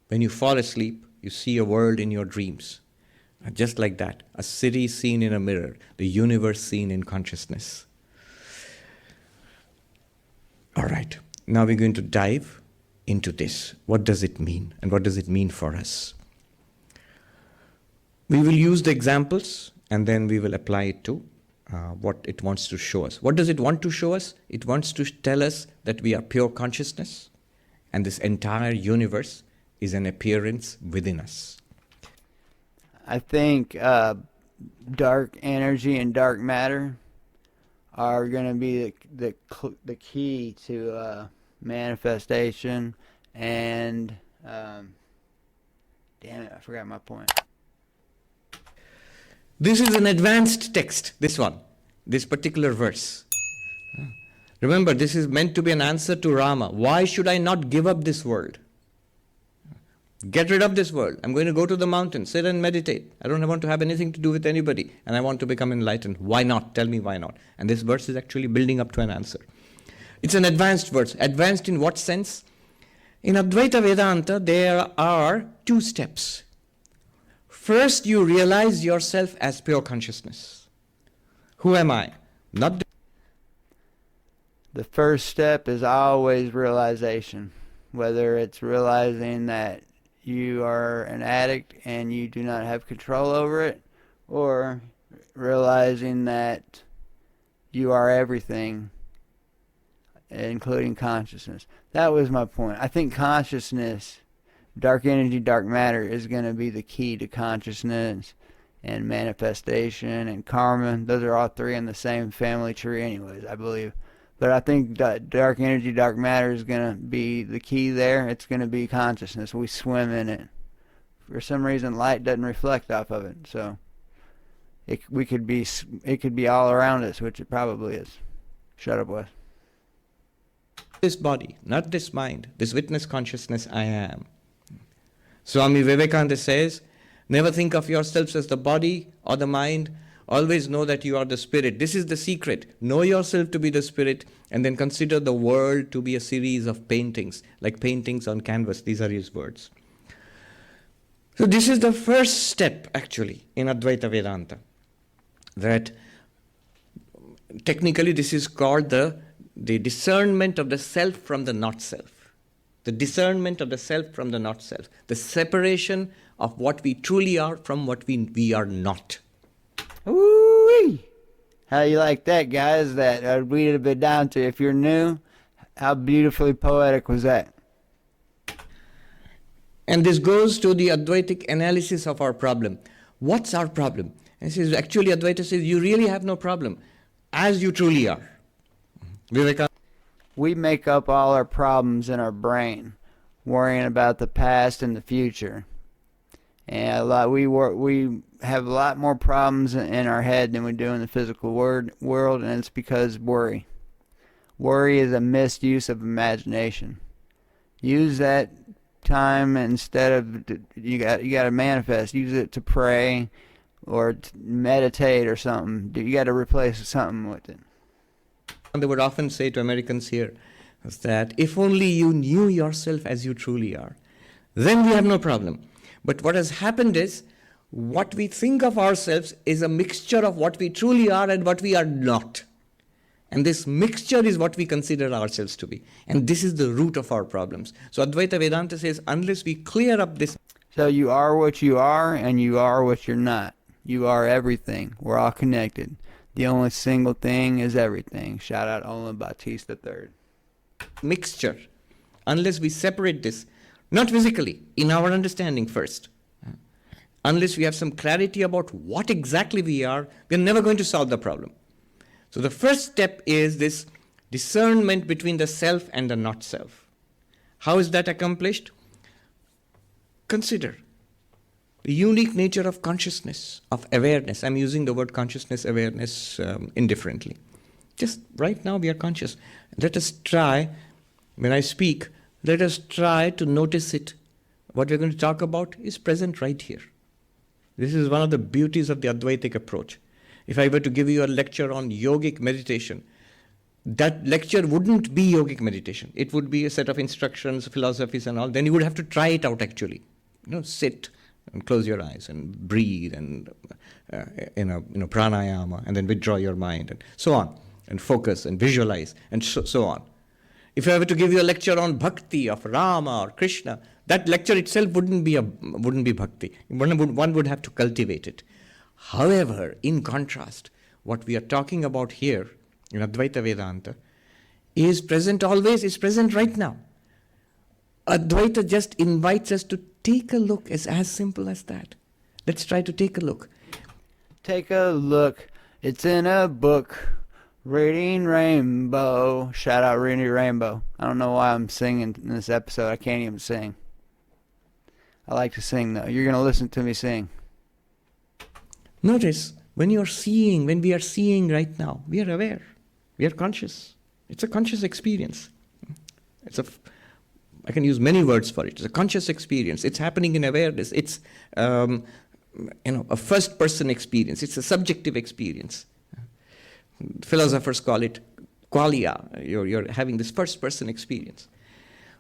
when you fall asleep, you see a world in your dreams. Just like that, a city seen in a mirror, the universe seen in consciousness. All right, now we're going to dive into this. What does it mean, and what does it mean for us? We will use the examples, and then we will apply it to what it wants to show us. What does it want to show us? It wants to tell us that we are pure consciousness, and this entire universe is an appearance within us. I think dark energy and dark matter are going to be the key to manifestation And, damn it, I forgot my point. This is an advanced text, this one, this particular verse. Remember, this is meant to be an answer to Rama. Why should I not give up this world? Get rid of this world. I'm going to go to the mountain, sit and meditate. I don't want to have anything to do with anybody, and I want to become enlightened. Why not? Tell me why not. And this verse is actually building up to an answer. It's an advanced verse. Advanced in what sense? In Advaita Vedanta, there are two steps. First, you realize yourself as pure consciousness. Who am I? Not The first step is always realization. Whether it's realizing that you are an addict and you do not have control over it, or realizing that you are everything, including consciousness. That was my point. I think consciousness, dark energy, dark matter, is going to be the key to consciousness and manifestation and karma. Those are all three in the same family tree anyways, I believe. But I think that dark energy, dark matter is going to be the key there. It's going to be consciousness. We swim in it. For some reason, light doesn't reflect off of it. So it could be all around us, which it probably is. Shut up, Wes. this body, not this mind, this witness consciousness I am. Swami Vivekananda says, never think of yourselves as the body or the mind. Always know that you are the spirit. This is the secret. Know yourself to be the spirit, and then consider the world to be a series of paintings, like paintings on canvas. These are his words. So this is the first step, actually, in Advaita Vedanta. That technically this is called the discernment of the self from the not self. The discernment of the self from the not self. The separation of what we truly are from what we are not. Ooh-wee. How you like that, guys? That Advaita Vedanta. If you're new, how beautifully poetic was that? And this goes to the Advaitic analysis of our problem. What's our problem? And says, actually, Advaita says, you really have no problem, as you truly are. Vivekananda. We make up all our problems in our brain, worrying about the past and the future. And we have a lot more problems in our head than we do in the physical world, and it's because worry. Worry is a misuse of imagination. Use that time instead of you got to manifest. Use it to pray or to meditate or something. You got to replace something with it. They would often say to Americans here is that if only you knew yourself as you truly are, then we have no problem. But what has happened is, what we think of ourselves is a mixture of what we truly are and what we are not. And this mixture is what we consider ourselves to be. And this is the root of our problems. So Advaita Vedanta says, unless we clear up this... So you are what you are, and you are what you're not. You are everything. We're all connected. The only single thing is everything. Shout out Olam Baptiste III. Mixture. Unless we separate this, not physically, in our understanding first. Unless we have some clarity about what exactly we are, we're never going to solve the problem. So the first step is this discernment between the self and the not self. How is that accomplished? Consider the unique nature of consciousness, of awareness. I'm using the word consciousness, awareness indifferently. Just right now we are conscious. Let us try, when I speak, let us try to notice it. What we're going to talk about is present right here. This is one of the beauties of the Advaitic approach. If I were to give you a lecture on yogic meditation, that lecture wouldn't be yogic meditation. It would be a set of instructions, philosophies and all. Then you would have to try it out actually. Sit and close your eyes and breathe and pranayama, and then withdraw your mind and so on, and focus and visualize and so on. If I were to give you a lecture on bhakti of Rama or Krishna, that lecture itself wouldn't be bhakti. One would have to cultivate it. However, in contrast, what we are talking about here in Advaita Vedanta is present always, is present right now. Advaita just invites us to take a look. It's as simple as that. Let's try to take a look. Take a look. It's in a book. Reading Rainbow. Shout out Reading Rainbow. I don't know why I'm singing in this episode. I can't even sing. I like to sing though. You're going to listen to me sing. Notice, when we are seeing right now, we are aware. We are conscious. It's a conscious experience. I can use many words for it. It's a conscious experience. It's happening in awareness. It's a first-person experience. It's a subjective experience. Philosophers call it qualia. You're having this first-person experience.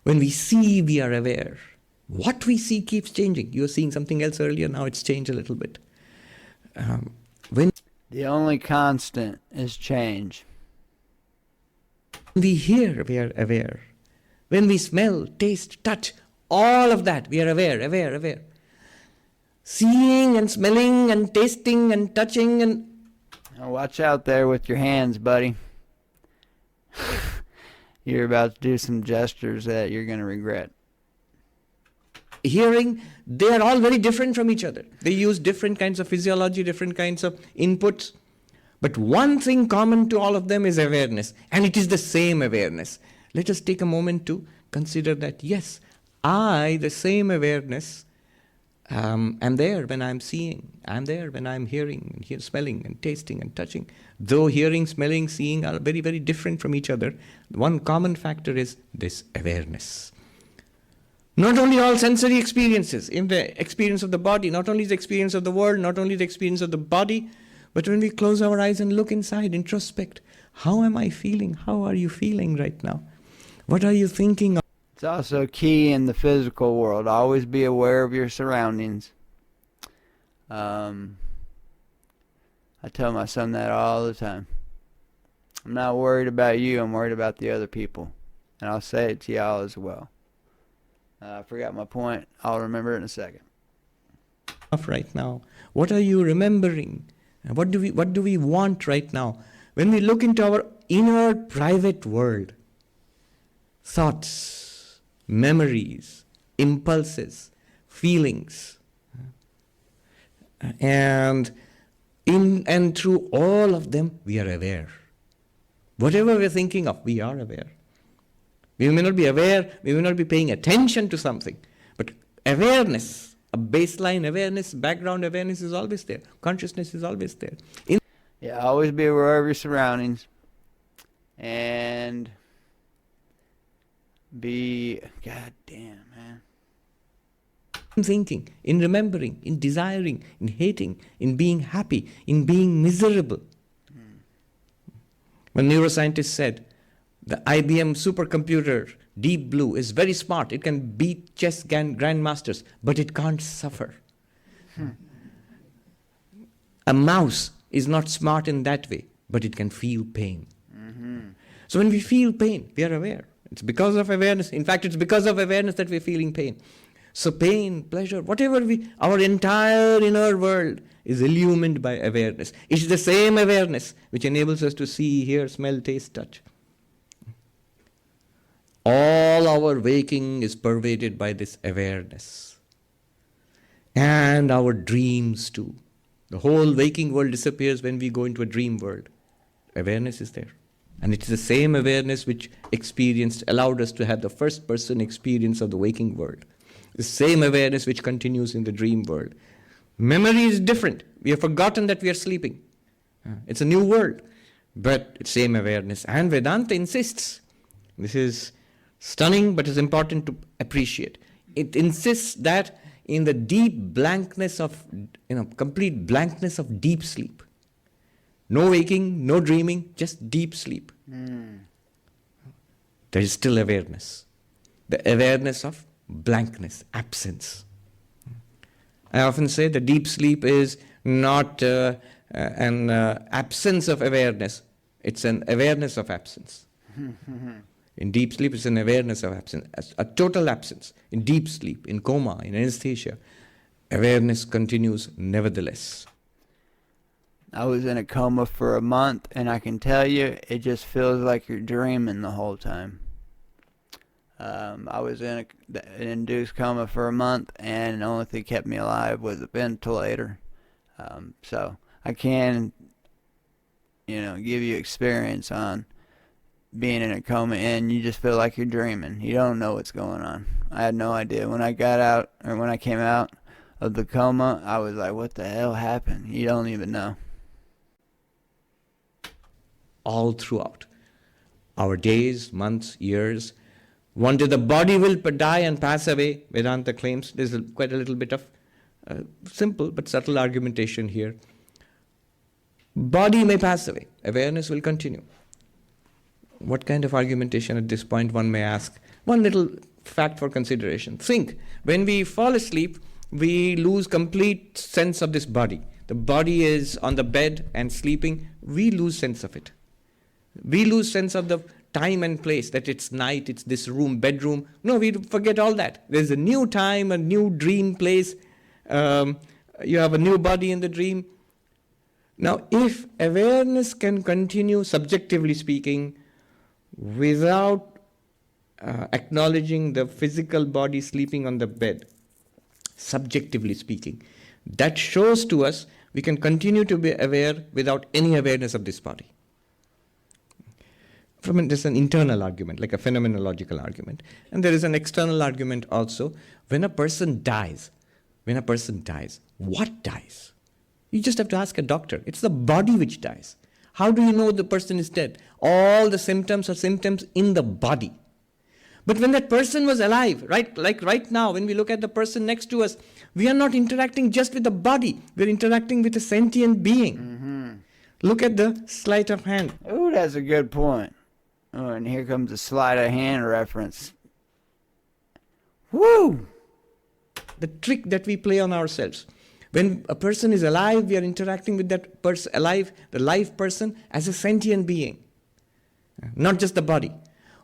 When we see, we are aware. What we see keeps changing. You were seeing something else earlier. Now it's changed a little bit. When The only constant is change. we hear, we are aware. When we smell, taste, touch, all of that, we are aware. Seeing and smelling and tasting and touching and... Now watch out there with your hands, buddy. You're about to do some gestures that you're going to regret. Hearing, they are all very different from each other. They use different kinds of physiology, different kinds of inputs. But one thing common to all of them is awareness. And it is the same awareness. Let us take a moment to consider that, yes, the same awareness, am there when I'm seeing. I'm there when I'm hearing, and smelling and tasting and touching. Though hearing, smelling, seeing are very, very different from each other, one common factor is this awareness. Not only all sensory experiences, in the experience of the body, not only the experience of the world, not only the experience of the body, but when we close our eyes and look inside, introspect, how am I feeling? How are you feeling right now? What are you thinking of? It's also key in the physical world. Always be aware of your surroundings. I tell my son that all the time. I'm not worried about you, I'm worried about the other people. And I'll say it to y'all as well. I forgot my point. I'll remember it in a second. Right now, what are you remembering? What do we want right now? When we look into our inner private world, thoughts, memories, impulses, feelings, and through all of them, we are aware. Whatever we're thinking of, we are aware. We may not be aware, we may not be paying attention to something, but awareness, a baseline awareness, background awareness is always there. Consciousness is always there. Yeah, always be aware of your surroundings. And be, goddamn, man. In thinking, in remembering, in desiring, in hating, in being happy, in being miserable. One neuroscientist said, the IBM supercomputer, Deep Blue, is very smart. It can beat chess grandmasters, but it can't suffer. A mouse is not smart in that way, but it can feel pain. So when we feel pain, we are aware. It's because of awareness. In fact, it's because of awareness that we're feeling pain. So pain, pleasure, whatever our entire inner world is illumined by awareness. It's the same awareness which enables us to see, hear, smell, taste, touch. All our waking is pervaded by this awareness. And our dreams too. The whole waking world disappears when we go into a dream world. Awareness is there. And it's the same awareness which allowed us to have the first person experience of the waking world. The same awareness which continues in the dream world. Memory is different. We have forgotten that we are sleeping. It's a new world. But it's same awareness. And Vedanta insists. This is stunning, but it's important to appreciate. It insists that in the deep blankness of, complete blankness of deep sleep. No waking, no dreaming, just deep sleep. There is still awareness. The awareness of blankness, absence. I often say the deep sleep is not an absence of awareness. It's an awareness of absence. In deep sleep, it's an awareness of absence, a total absence. In deep sleep, in coma, in anesthesia, awareness continues nevertheless. I was in a coma for a month, and I can tell you, it just feels like you're dreaming the whole time. I was in an induced coma for a month, and the only thing that kept me alive was a ventilator. So I can give you experience on being in a coma, and you just feel like you're dreaming. You don't know what's going on. I had no idea. When I came out of the coma, I was like, what the hell happened? You don't even know. All throughout our days, months, years, one day the body will die and pass away. Vedanta claims there's quite a little bit of simple but subtle argumentation here. Body may pass away, awareness will continue. What kind of argumentation at this point, one may ask? One little fact for consideration. Think, when we fall asleep, we lose complete sense of this body. The body is on the bed and sleeping, we lose sense of it. We lose sense of the time and place, that it's night, it's this room, bedroom. No, we forget all that. There's a new time, a new dream place. You have a new body in the dream. Now, if awareness can continue, subjectively speaking, without acknowledging the physical body sleeping on the bed, subjectively speaking, that shows to us we can continue to be aware without any awareness of this body. There's an internal argument, like a phenomenological argument. And there is an external argument also. When a person dies, what dies? You just have to ask a doctor. It's the body which dies. How do you know the person is dead? All the symptoms are symptoms in the body. But when that person was alive, right, like right now, when we look at the person next to us, we are not interacting just with the body. We're interacting with a sentient being. Mm-hmm. Look at the sleight of hand. Oh, that's a good point. Oh, and here comes the sleight of hand reference. Woo! The trick that we play on ourselves. When a person is alive, we are interacting with that person alive, the live person, as a sentient being. Not just the body.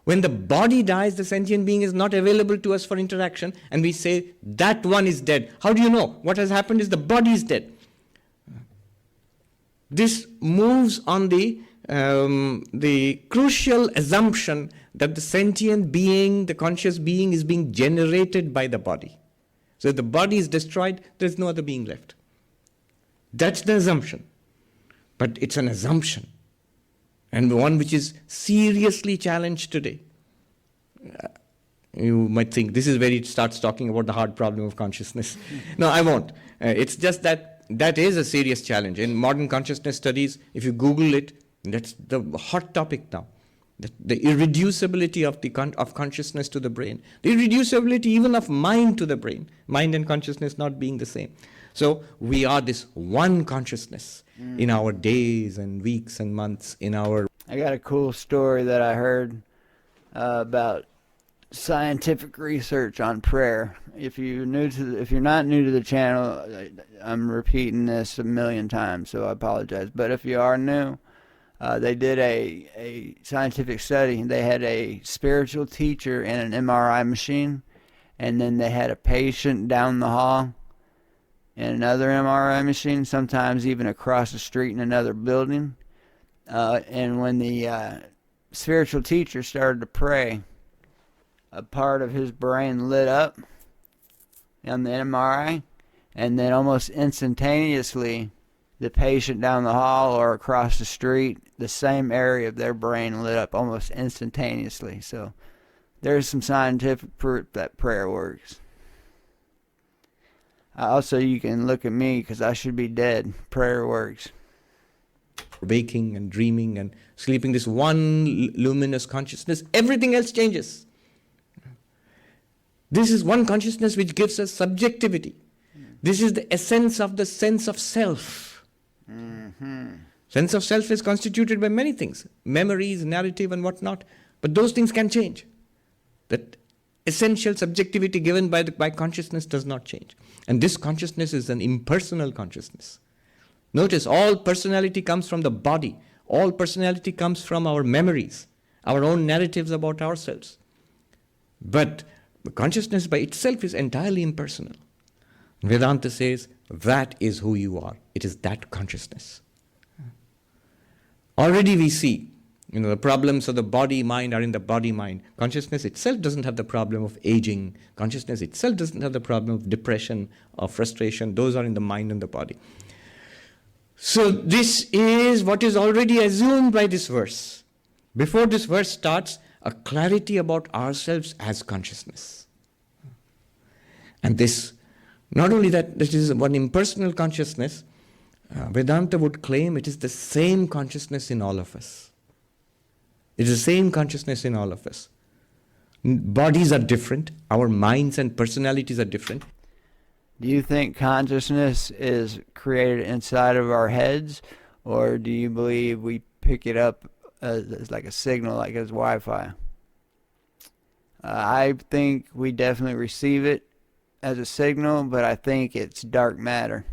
When the body dies, the sentient being is not available to us for interaction, and we say, that one is dead. How do you know? What has happened is the body is dead. This moves on the crucial assumption that the sentient being, the conscious being, is being generated by the body. So if the body is destroyed, there is no other being left. That's the assumption. But it's an assumption, and one which is seriously challenged today. You might think this is where it starts talking about the hard problem of consciousness. No, I won't. It's just that is a serious challenge. In modern consciousness studies, if you Google it, that's the hot topic now. The irreducibility of consciousness to the brain. The irreducibility even of mind to the brain. Mind and consciousness not being the same. So we are this one consciousness in our days and weeks and months, in our... I got a cool story that I heard about scientific research on prayer. If you're not new to the channel, I'm repeating this a million times, so I apologize. But if you are new, they did a scientific study. They had a spiritual teacher in an MRI machine, and then they had a patient down the hall in another MRI machine, sometimes even across the street in another building. And when the spiritual teacher started to pray, a part of his brain lit up on the MRI, and then almost instantaneously, the patient down the hall or across the street, the same area of their brain lit up almost instantaneously. So there's some scientific proof that prayer works. Also, you can look at me because I should be dead. Prayer works. Waking and dreaming and sleeping, this one luminous consciousness, everything else changes. This is one consciousness which gives us subjectivity. This is the essence of the sense of self. Mm-hmm. Sense of self is constituted by many things, memories, narrative and whatnot, but those things can change. That essential subjectivity given by consciousness does not change. And this consciousness is an impersonal consciousness. Notice, all personality comes from the body. All personality comes from our memories, our own narratives about ourselves. But the consciousness by itself is entirely impersonal. Vedanta says that is who you are. It is that consciousness. Already we see, the problems of the body-mind are in the body-mind. Consciousness itself doesn't have the problem of aging. Consciousness itself doesn't have the problem of depression or frustration. Those are in the mind and the body. So this is what is already assumed by this verse. Before this verse starts, a clarity about ourselves as consciousness. And this, not only that, this is one impersonal consciousness, Vedanta would claim it is the same consciousness in all of us. It is the same consciousness in all of us. Bodies are different, our minds and personalities are different. Do you think consciousness is created inside of our heads, or do you believe we pick it up as like a signal, like as Wi-Fi? I think we definitely receive it as a signal, but I think it's dark matter.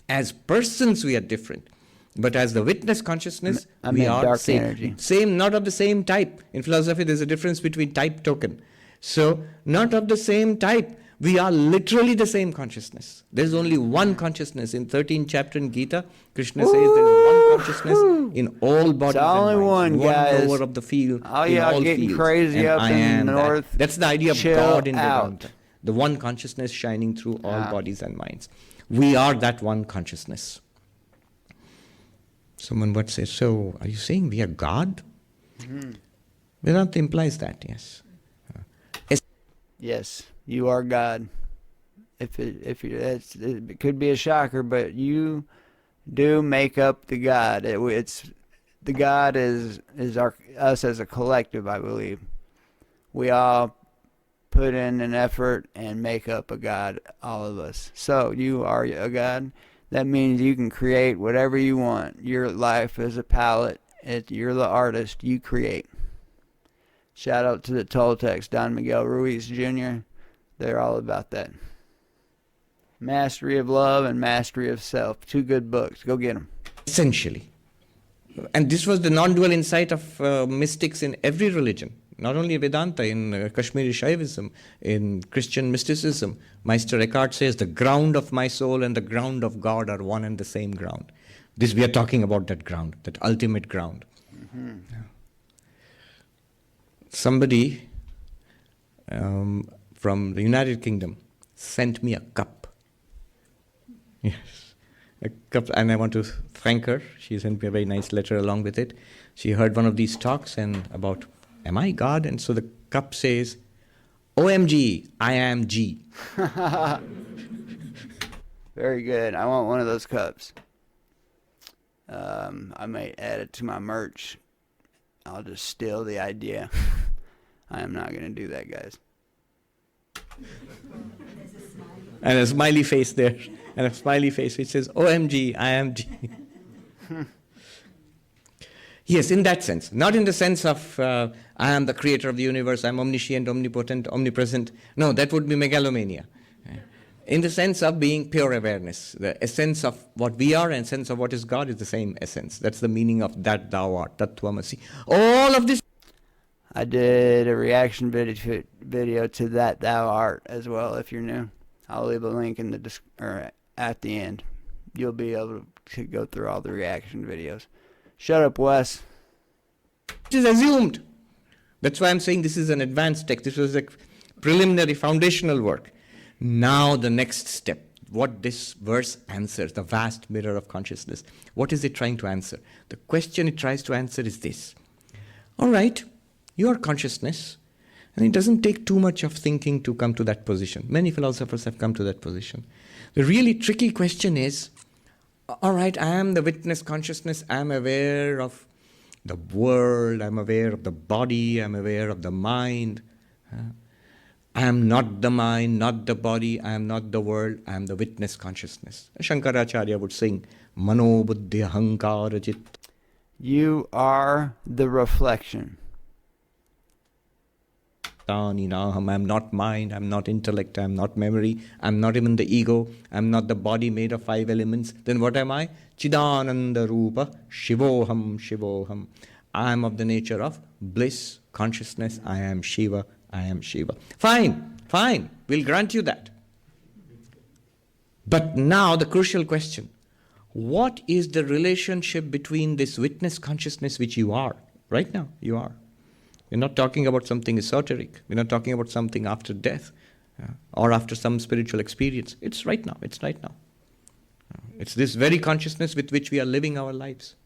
As persons we are different, but as the witness consciousness we are dark same. Energy. Same, not of the same type. In philosophy there's a difference between type token. So not of the same type. We are literally the same consciousness. There's only one consciousness. In 13th chapter in Gita, Krishna says there's one consciousness in all bodies. It's only and one, minds. guys. One knower of the field. Oh, in yeah, all getting fields. crazy And up I in am the that. north. That's the idea of Chill God in out. Vedanta. The one consciousness shining through all bodies and minds. We are that one consciousness. Someone would say, so are you saying we are God? Mm-hmm. Vedanta implies that, yes. Yes, you are God. It could be a shocker, but you do make up the God. It's the God is us as a collective, I believe. We all put in an effort and make up a God, all of us. So you are a God. That means you can create whatever you want. Your life is a palette. You're the artist. You create. Shout out to the Toltecs, Don Miguel Ruiz Jr. They're all about that. Mastery of Love and Mastery of Self. 2 good books. Go get them. Essentially. And this was the non-dual insight of mystics in every religion. Not only Vedanta, in Kashmiri Shaivism, in Christian mysticism. Meister Eckhart says, the ground of my soul and the ground of God are one and the same ground. This, we are talking about that ground, that ultimate ground. Mm-hmm. Somebody from the United Kingdom sent me a cup. Yes, a cup, and I want to thank her. She sent me a very nice letter along with it. She heard one of these talks and about, am I God? And so the cup says, OMG, I am G. Very good. I want one of those cups. I might add it to my merch. I'll just steal the idea. I am not going to do that, guys. And a smiley face there. And a smiley face which says, OMG, I am G. Yes, in that sense. Not in the sense of, I am the creator of the universe, I'm omniscient, omnipotent, omnipresent. No, that would be megalomania. In the sense of being pure awareness. The essence of what we are and sense of what is God is the same essence. That's the meaning of that thou art, Tattvamasi. All of this. I did a reaction video to that thou art as well, if you're new. I'll leave a link in the at the end. You'll be able to go through all the reaction videos. Shut up, Wes. It is assumed. That's why I'm saying this is an advanced text. This was a preliminary foundational work. Now the next step, what this verse answers, the vast mirror of consciousness. What is it trying to answer? The question it tries to answer is this. All right, you are consciousness, and it doesn't take too much of thinking to come to that position. Many philosophers have come to that position. The really tricky question is, all right, I am the witness consciousness, I am aware of the world, I am aware of the body, I am aware of the mind. I am not the mind, not the body, I am not the world, I am the witness consciousness. Shankaracharya would sing, Mano Buddhi Ahankara Chit. You are the reflection. I am not mind, I am not intellect, I am not memory, I am not even the ego, I am not the body made of 5 elements. Then what am I? Chidananda Rupa, Shivoham, Shivoham. I am of the nature of bliss, consciousness, I am Shiva, I am Shiva. Fine, we'll grant you that. But now the crucial question, what is the relationship between this witness consciousness which you are? Right now, you are. We're not talking about something esoteric. We're not talking about something after death or after some spiritual experience. It's right now. It's this very consciousness with which we are living our lives.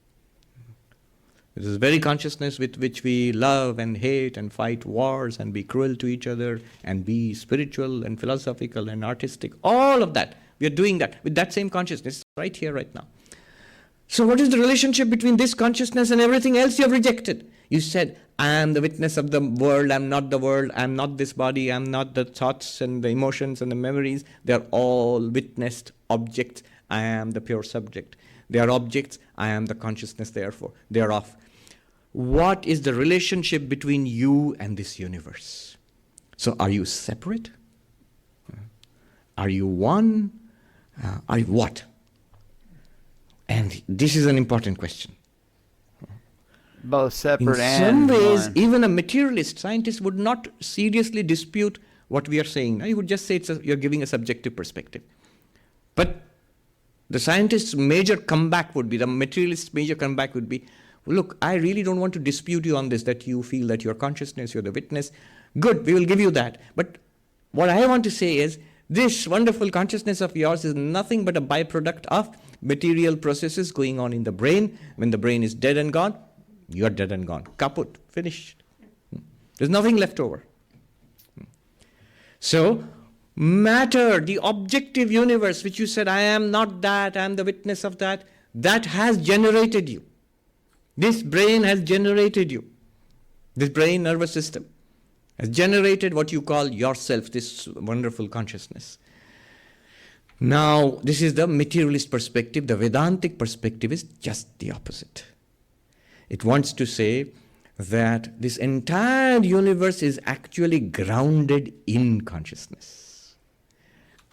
It is very consciousness with which we love and hate and fight wars and be cruel to each other and be spiritual and philosophical and artistic. All of that. We are doing that with that same consciousness right here, right now. So what is the relationship between this consciousness and everything else you have rejected? You said, I am the witness of the world, I am not the world, I am not this body, I am not the thoughts and the emotions and the memories. They are all witnessed objects. I am the pure subject. They are objects, I am the consciousness therefore, thereof. What is the relationship between you and this universe? So are you separate? Are you one? Are you what? And this is an important question. Both separate and in some ways, one. even a materialist scientist would not seriously dispute what we are saying. He would just say you're giving a subjective perspective. But the scientist's major comeback would be, the materialist's major comeback would be, look, I really don't want to dispute you on this, that you feel that you're consciousness, you're the witness. Good, we will give you that. But what I want to say is, this wonderful consciousness of yours is nothing but a byproduct of material processes going on in the brain. When the brain is dead and gone, you are dead and gone. Kaput, finished. There's nothing left over. So, matter, the objective universe, which you said, I am not that, I am the witness of that, that has generated you. This brain has generated you. This brain nervous system has generated what you call yourself, this wonderful consciousness. Now, this is the materialist perspective. The Vedantic perspective is just the opposite. It wants to say that this entire universe is actually grounded in consciousness.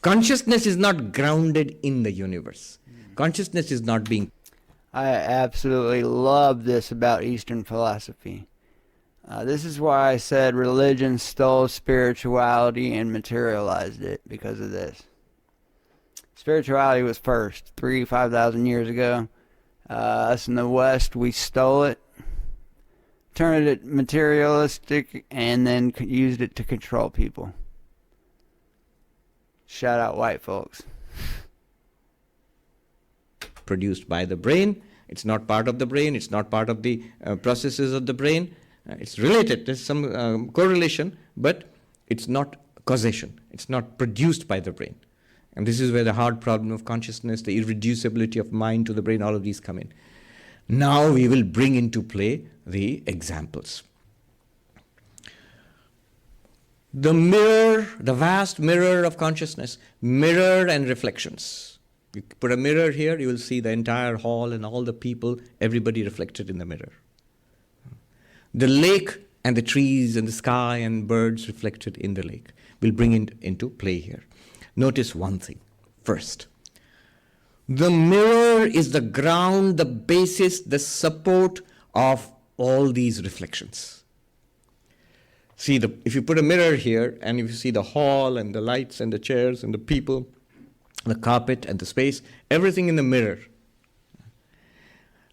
Consciousness is not grounded in the universe. Consciousness is not being... I absolutely love this about Eastern philosophy. This is why I said religion stole spirituality and materialized it, because of this. Spirituality was first, 5,000 years ago. Us in the West, we stole it, turned it materialistic, and then used it to control people. Shout out white folks. Produced by the brain. It's not part of the brain. It's not part of the processes of the brain. It's related. There's some correlation, but it's not causation. It's not produced by the brain. And this is where the hard problem of consciousness, the irreducibility of mind to the brain, all of these come in. Now we will bring into play the examples. The mirror, the vast mirror of consciousness, mirror and reflections. You put a mirror here, you will see the entire hall and all the people, everybody reflected in the mirror. The lake and the trees and the sky and birds reflected in the lake. We'll bring it into play here. Notice one thing. First, the mirror is the ground, the basis, the support of all these reflections. See, if you put a mirror here and if you see the hall and the lights and the chairs and the people, the carpet and the space, everything in the mirror.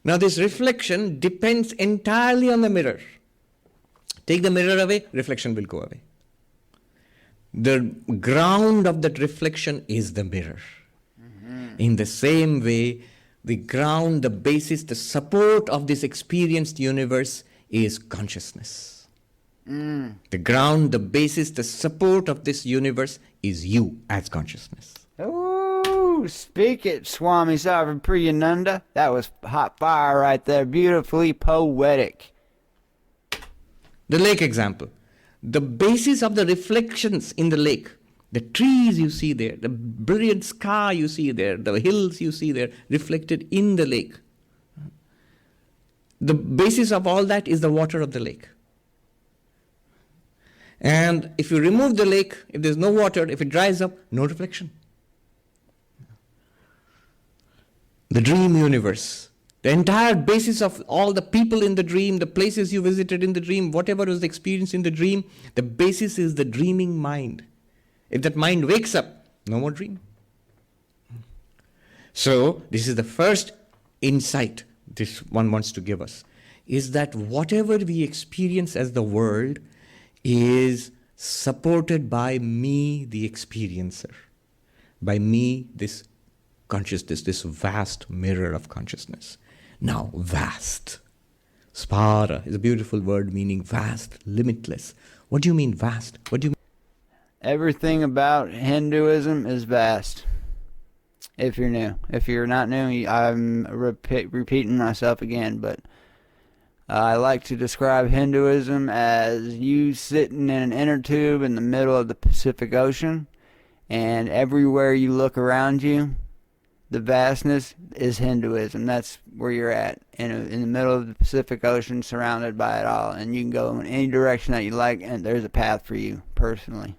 Now this reflection depends entirely on the mirror. Take the mirror away, reflection will go away. The ground of that reflection is the mirror. In the same way, the ground, the basis, the support of this experienced universe is consciousness. The ground, the basis, the support of this universe is you as consciousness. Oh, speak it, Swami Sarvapriyananda. That was hot fire right there. Beautifully poetic. The lake example. The basis of the reflections in the lake, the trees you see there, the brilliant sky you see there, the hills you see there, reflected in the lake. The basis of all that is the water of the lake. And if you remove the lake, if there's no water, if it dries up, no reflection. The dream universe, the entire basis of all the people in the dream, the places you visited in the dream, whatever was the experience in the dream, the basis is the dreaming mind. If that mind wakes up, no more dream. So, this is the first insight this one wants to give us, is that whatever we experience as the world is supported by me, the experiencer, by me, this consciousness, this vast mirror of consciousness. Now, vast. Spara is a beautiful word meaning vast, limitless. What do you mean vast? What do you mean? Everything about Hinduism is vast. If you're new. If you're not new, I'm repeating myself again, but I like to describe Hinduism as you sitting in an inner tube in the middle of the Pacific Ocean, and everywhere you look around you, the vastness is Hinduism. That's where you're at, in the middle of the Pacific Ocean, surrounded by it all, and you can go in any direction that you like, and there's a path for you, personally.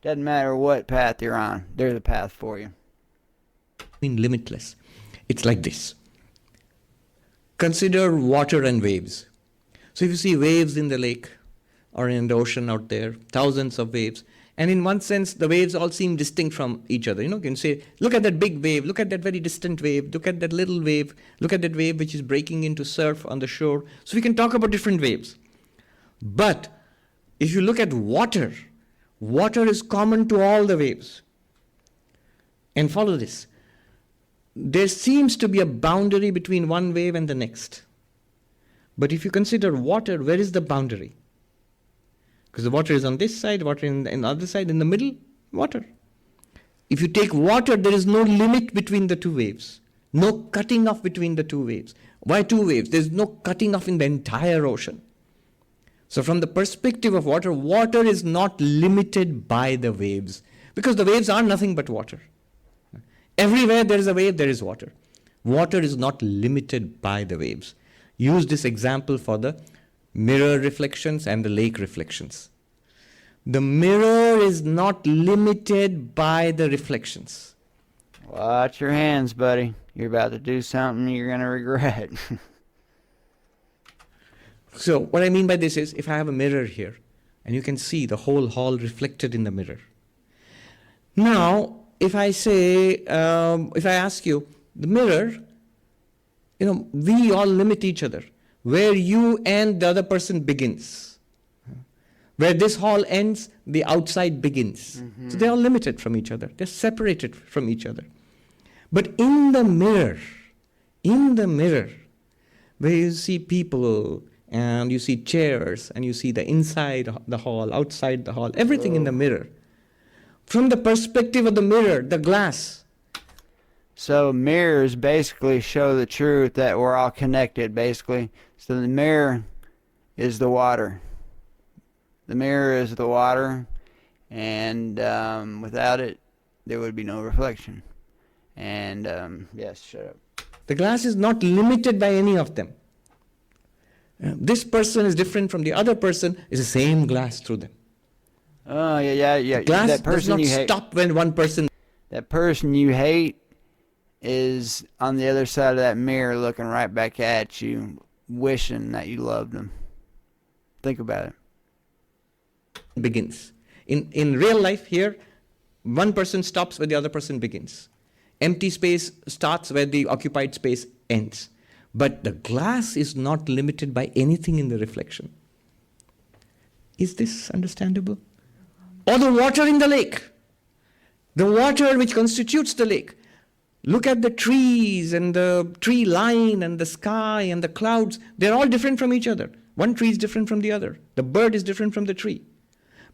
Doesn't matter what path you're on, there's a path for you. Limitless. It's like this. Consider water and waves. So if you see waves in the lake or in the ocean out there, thousands of waves, and in one sense the waves all seem distinct from each other. You can say, look at that big wave, look at that very distant wave, look at that little wave, look at that wave which is breaking into surf on the shore. So we can talk about different waves. But if you look at water, water is common to all the waves. And follow this. There seems to be a boundary between one wave and the next. But if you consider water, where is the boundary? Because the water is on this side, water in the other side, in the middle, water. If you take water, there is no limit between the two waves. No cutting off between the two waves. Why two waves? There is no cutting off in the entire ocean. So from the perspective of water, water is not limited by the waves. Because the waves are nothing but water. Everywhere there is a wave, there is water. Water is not limited by the waves. Use this example for the mirror reflections and the lake reflections. The mirror is not limited by the reflections. Watch your hands, buddy. You're about to do something you're going to regret. So what I mean by this is, if I have a mirror here, and you can see the whole hall reflected in the mirror. Now, if I say, if I ask you, the mirror, we all limit each other. Where you and the other person begins. Where this hall ends, the outside begins. Mm-hmm. So they're all limited from each other. They're separated from each other. But in the mirror, where you see people, and you see chairs, and you see the inside the hall, outside the hall, everything in the mirror. From the perspective of the mirror, the glass. So mirrors basically show the truth that we're all connected, basically. So the mirror is the water. The mirror is the water, and without it, there would be no reflection. And, yes, shut up. The glass is not limited by any of them. This person is different from the other person, is the same glass through them. Oh, yeah. The glass that person does not stop when one person... That person you hate is on the other side of that mirror looking right back at you, wishing that you loved them. Think about it. Begins. In real life here, one person stops where the other person begins. Empty space starts where the occupied space ends. But the glass is not limited by anything in the reflection. Is this understandable? Or the water in the lake. The water which constitutes the lake. Look at the trees and the tree line and the sky and the clouds. They're all different from each other. One tree is different from the other. The bird is different from the tree.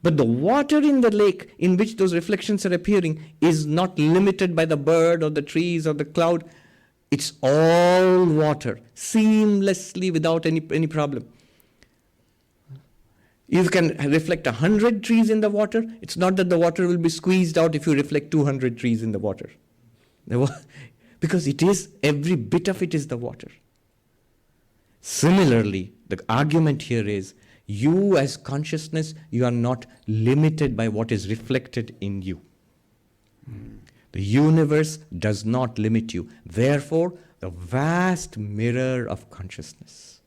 But the water in the lake in which those reflections are appearing is not limited by the bird or the trees or the cloud. It's all water, seamlessly without any problem. You can reflect 100 trees in the water. It's not that the water will be squeezed out if you reflect 200 trees in the water. Because it is, every bit of it is the water. Similarly, the argument here is, you as consciousness, you are not limited by what is reflected in you. The universe does not limit you. Therefore, the vast mirror of consciousness.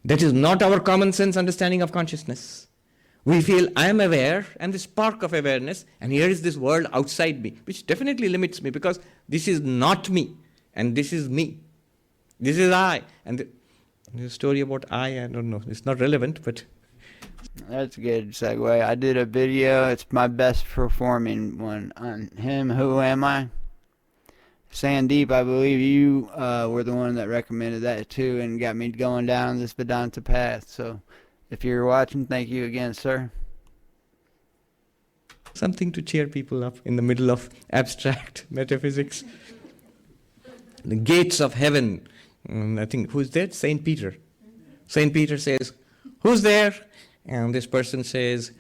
That is not our common sense understanding of consciousness. We feel, I am aware, and this spark of awareness, and here is this world outside me, which definitely limits me, because this is not me, and this is me. This is I. And the story about I don't know, it's not relevant, but... That's a good segue. I did a video, it's my best performing one, on Him, Who Am I? Sandeep, I believe you were the one that recommended that too and got me going down this Vedanta path. So if you're watching, thank you again, sir. Something to cheer people up in the middle of abstract metaphysics. The gates of heaven. I think, who's there? Saint Peter. Saint Peter says, who's there? And this person says,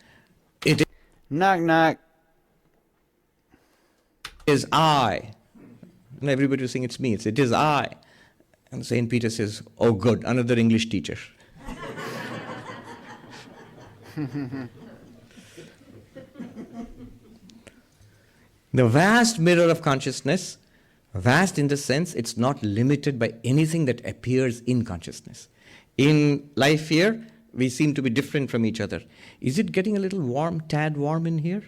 it Knock, knock. is I. And everybody was saying, it's me. It is I. And Saint Peter says, oh good, another English teacher. The vast mirror of consciousness, vast in the sense it's not limited by anything that appears in consciousness. In life here, we seem to be different from each other. Is it getting a little warm, tad warm in here?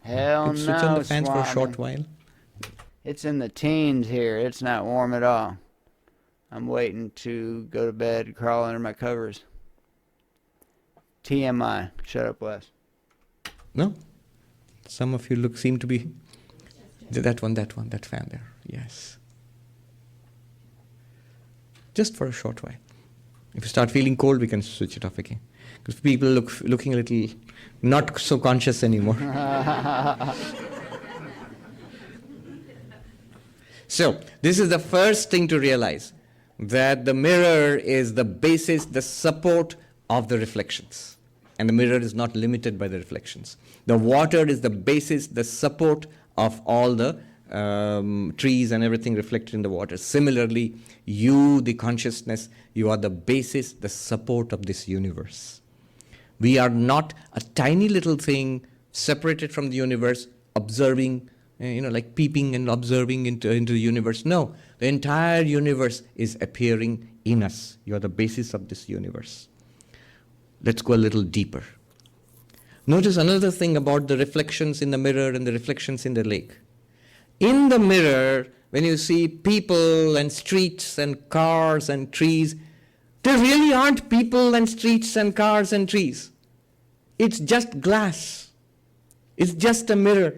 Hell Could no, switch on the fans for a Swami. short while. It's in the teens here. It's not warm at all. I'm waiting to go to bed, crawl under my covers. TMI. Shut up, Wes. No? Some of you seem to be... that fan there. Yes. Just for a short while. If you start feeling cold, we can switch it off again. Because people looking a little not so conscious anymore. So, this is the first thing to realize, that the mirror is the basis, the support of the reflections. And the mirror is not limited by the reflections. The water is the basis, the support of all the trees and everything reflected in the water. Similarly, you, the consciousness, you are the basis, the support of this universe. We are not a tiny little thing separated from the universe, observing, like peeping and observing into the universe. No, the entire universe is appearing in us. You are the basis of this universe. Let's go a little deeper. Notice another thing about the reflections in the mirror and the reflections in the lake. In the mirror, when you see people and streets and cars and trees, there really aren't people and streets and cars and trees. It's just glass. It's just a mirror.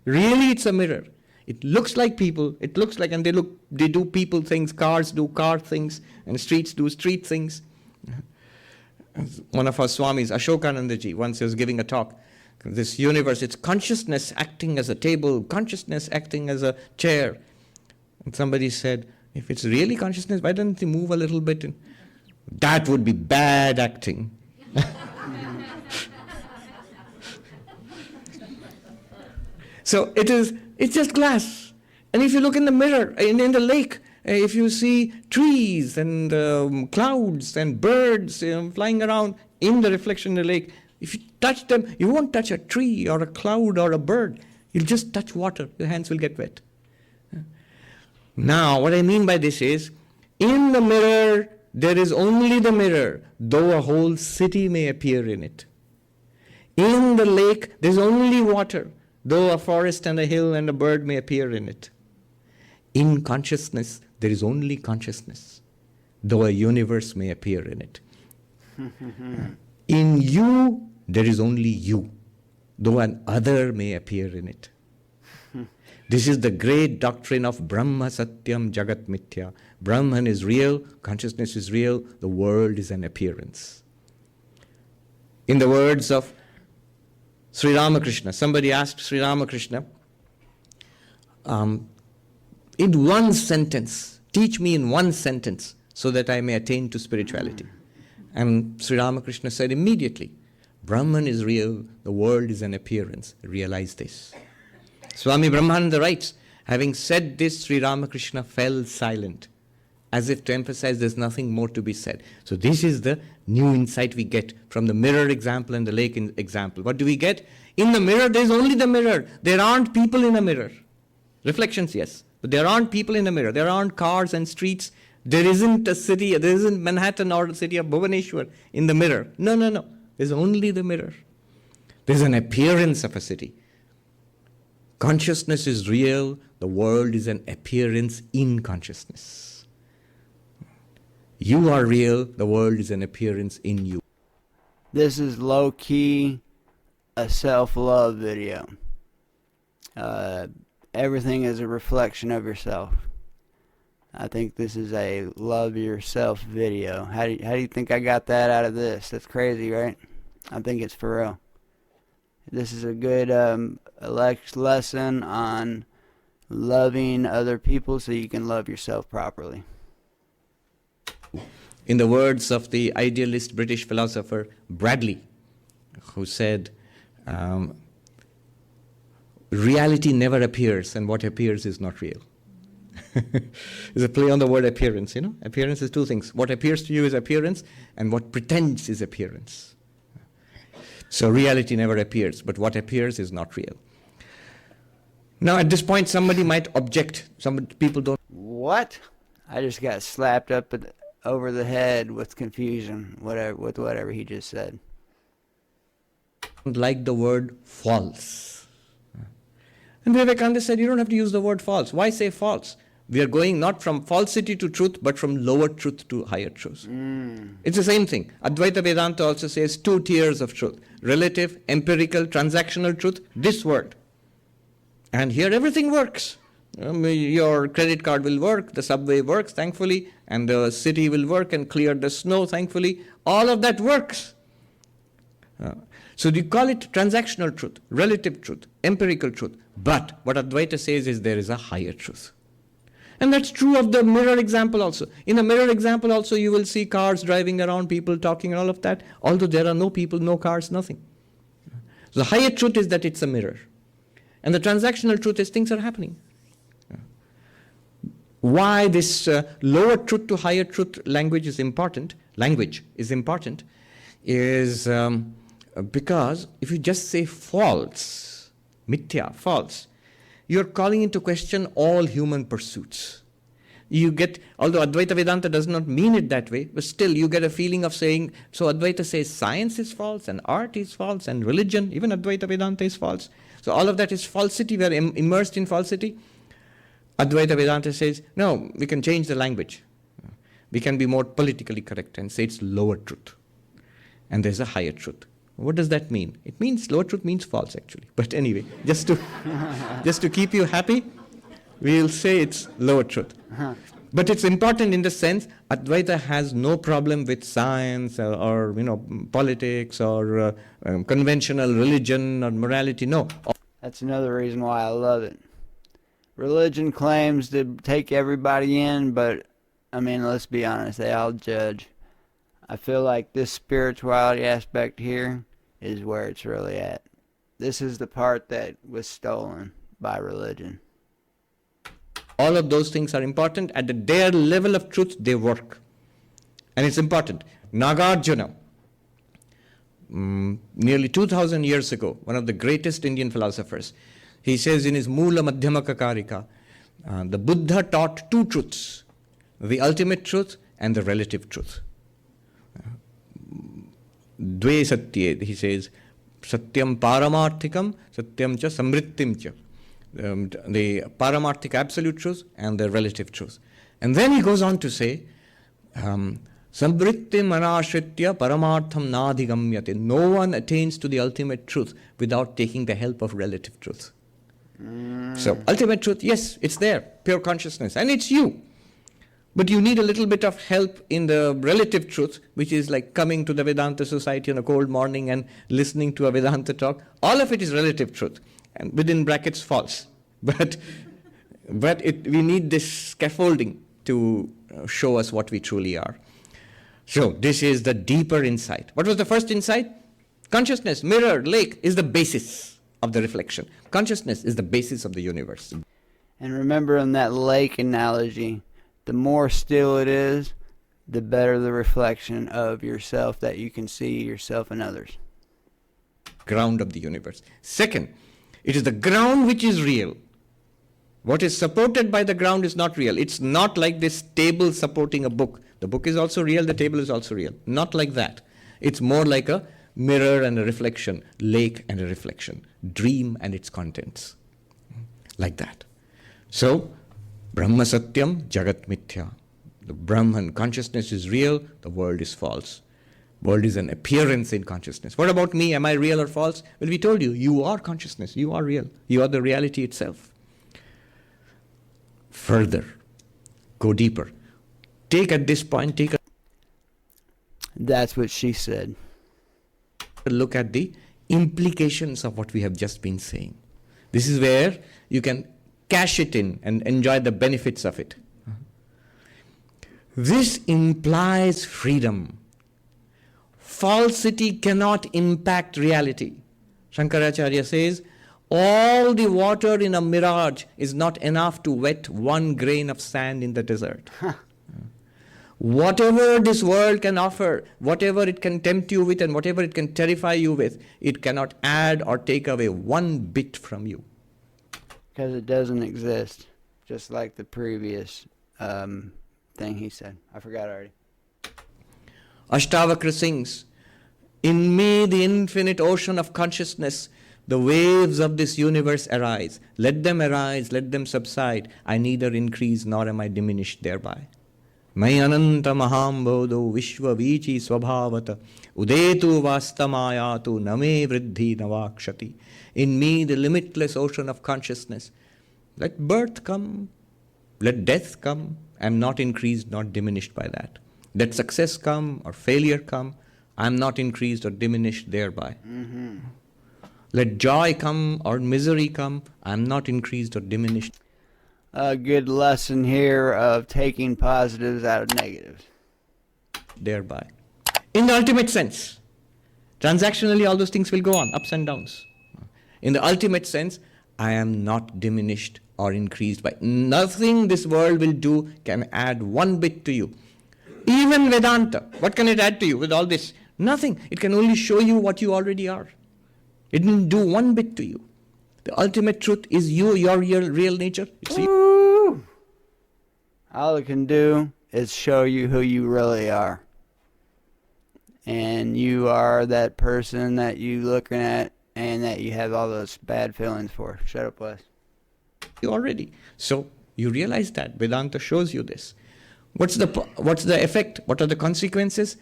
Really, it's a mirror. It looks like people. It looks like, and they do people things, cars do car things, and streets do street things. One of our Swamis, Ashokanandaji, once he was giving a talk. This universe, it's consciousness acting as a table, consciousness acting as a chair. And somebody said, if it's really consciousness, why don't they move a little bit? That would be bad acting. So it's just glass. And if you look in the mirror, in the lake, if you see trees and clouds and birds flying around in the reflection in the lake, if you touch them, you won't touch a tree or a cloud or a bird. You'll just touch water. Your hands will get wet. Now, what I mean by this is, in the mirror, there is only the mirror, though a whole city may appear in it. In the lake, there's only water, though a forest and a hill and a bird may appear in it. In consciousness, there is only consciousness, though a universe may appear in it. In you, there is only you, though an other may appear in it. This is the great doctrine of Brahma Satyam Jagat Mithya. Brahman is real, consciousness is real, the world is an appearance. In the words of Sri Ramakrishna, somebody asked Sri Ramakrishna, in one sentence, teach me in one sentence so that I may attain to spirituality. And Sri Ramakrishna said immediately, Brahman is real, the world is an appearance. Realize this. Swami Brahmananda writes, having said this, Sri Ramakrishna fell silent, as if to emphasize there's nothing more to be said. So this is the new insight we get from the mirror example and the lake example. What do we get? In the mirror, there's only the mirror. There aren't people in a mirror. Reflections, yes. But there aren't people in a mirror. There aren't cars and streets. There isn't a city, there isn't Manhattan or the city of Bhubaneswar in the mirror. No. There's only the mirror. There's an appearance of a city. Consciousness is real. The world is an appearance in consciousness. You are real. The world is an appearance in you. This is low-key a self-love video. everything is a reflection of yourself. I think this is a love yourself video. How do you think I got that out of this? That's crazy, right? I think it's for real. This is a good lesson on loving other people so you can love yourself properly. In the words of the idealist British philosopher Bradley, who said, reality never appears, and what appears is not real. It's a play on the word appearance, you know. Appearance is two things. What appears to you is appearance, and what pretends is appearance. So reality never appears, but what appears is not real. Now, at this point, somebody might object. Some people don't. What? I just got slapped up over the head with confusion, with whatever he just said. Like the word false. And Vivekananda said, you don't have to use the word false. Why say false? We are going not from falsity to truth, but from lower truth to higher truth. It's the same thing. Advaita Vedanta also says 2 tiers of truth. Relative, empirical, transactional truth, this world. And here everything works. Your credit card will work, the subway works, thankfully, and the city will work and clear the snow, thankfully. All of that works. So you call it transactional truth, relative truth, empirical truth. But what Advaita says is there is a higher truth. And that's true of the mirror example also. In a mirror example also you will see cars driving around, people talking and all of that, although there are no people, no cars, nothing. So the higher truth is that it's a mirror. And the transactional truth is things are happening. Why this lower truth to higher truth language is important, is because if you just say false, mithya, false, you're calling into question all human pursuits. You get, although Advaita Vedanta does not mean it that way, but still you get a feeling of saying, so Advaita says science is false and art is false and religion, even Advaita Vedanta is false. So all of that is falsity, we are immersed in falsity. Advaita Vedanta says, no, we can change the language. We can be more politically correct and say it's lower truth. And there's a higher truth. What does that mean? It means, lower truth means false actually. But anyway, just to keep you happy, we'll say it's lower truth. But it's important in the sense, Advaita has no problem with science or politics or conventional religion or morality, no. That's another reason why I love it. Religion claims to take everybody in, but, I mean, let's be honest, they all judge. I feel like this spirituality aspect here is where it's really at. This is the part that was stolen by religion. All of those things are important. At their level of truth, they work. And it's important. Nagarjuna, nearly 2,000 years ago, one of the greatest Indian philosophers, he says in his Mula Madhyamaka Karika, the Buddha taught 2 truths, the ultimate truth and the relative truth. Dve satye, he says, satyam paramarthikam, satyam cha samrittim cha. The paramarthik absolute truth and the relative truth. And then he goes on to say, samrittim anashritya paramartham nadhigamyate. No one attains to the ultimate truth without taking the help of relative truth. So, ultimate truth, yes, it's there, pure consciousness, and it's you. But you need a little bit of help in the relative truth, which is like coming to the Vedanta Society on a cold morning and listening to a Vedanta talk. All of it is relative truth, and within brackets false. But we need this scaffolding to show us what we truly are. So this is the deeper insight. What was the first insight? Consciousness, mirror, lake is the basis of the reflection. Consciousness is the basis of the universe. And remember in that lake analogy, the more still it is, the better the reflection of yourself that you can see yourself and others. Ground of the universe. Second, it is the ground which is real. What is supported by the ground is not real. It's not like this table supporting a book. The book is also real, the table is also real. Not like that. It's more like a mirror and a reflection, lake and a reflection, dream and its contents. Like that. So, Brahma Satyam, Jagat Mithya. The Brahman consciousness is real, the world is false. World is an appearance in consciousness. What about me? Am I real or false? Well, we told you, you are consciousness, you are real. You are the reality itself. further, go deeper. Take at this point, take That's what she said. a look at the implications of what we have just been saying. This is where you can cash it in and enjoy the benefits of it. This implies freedom. Falsity cannot impact reality. Shankaracharya says, all the water in a mirage is not enough to wet one grain of sand in the desert. Whatever this world can offer, whatever it can tempt you with and whatever it can terrify you with, it cannot add or take away one bit from you. Because it doesn't exist. Just like the previous thing he said. I forgot already. Ashtavakra sings, in me the infinite ocean of consciousness, the waves of this universe arise. Let them arise, let them subside. I neither increase nor am I diminished thereby. Mai ananta mahambodo vishwa vichi swabhavata udetu vastamayatu name vriddhi navakshati. In me the limitless ocean of consciousness. Let birth come, let death come. I am not increased nor diminished by that. Let success come or failure come. I am not increased or diminished thereby. Mm-hmm. Let joy come or misery come. I am not increased or diminished A good lesson here of taking positives out of negatives. thereby. In the ultimate sense, transactionally all those things will go on, ups and downs. In the ultimate sense, I am not diminished or increased by nothing this world will do can add one bit to you. Even Vedanta, what can it add to you with all this? Nothing. It can only show you what you already are. It didn't do one bit to you. The ultimate truth is you, your real nature. It's you. Woo! All it can do is show you who you really are. And you are that person that you looking at and that you have all those bad feelings for. Shut up, Wes. You already. So you realize that Vedanta shows you this. What's the effect? What are the consequences?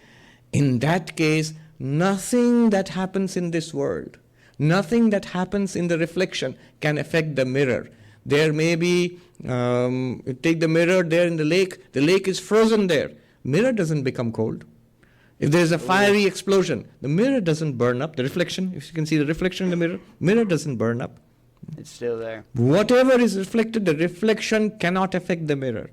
In that case, nothing that happens in this world, nothing that happens in the reflection can affect the mirror. There may be, take the mirror there in the lake is frozen there. Mirror doesn't become cold. If there's a fiery explosion, the mirror doesn't burn up. The reflection, if you can see the reflection in the mirror doesn't burn up. It's still there. Whatever is reflected, the reflection cannot affect the mirror.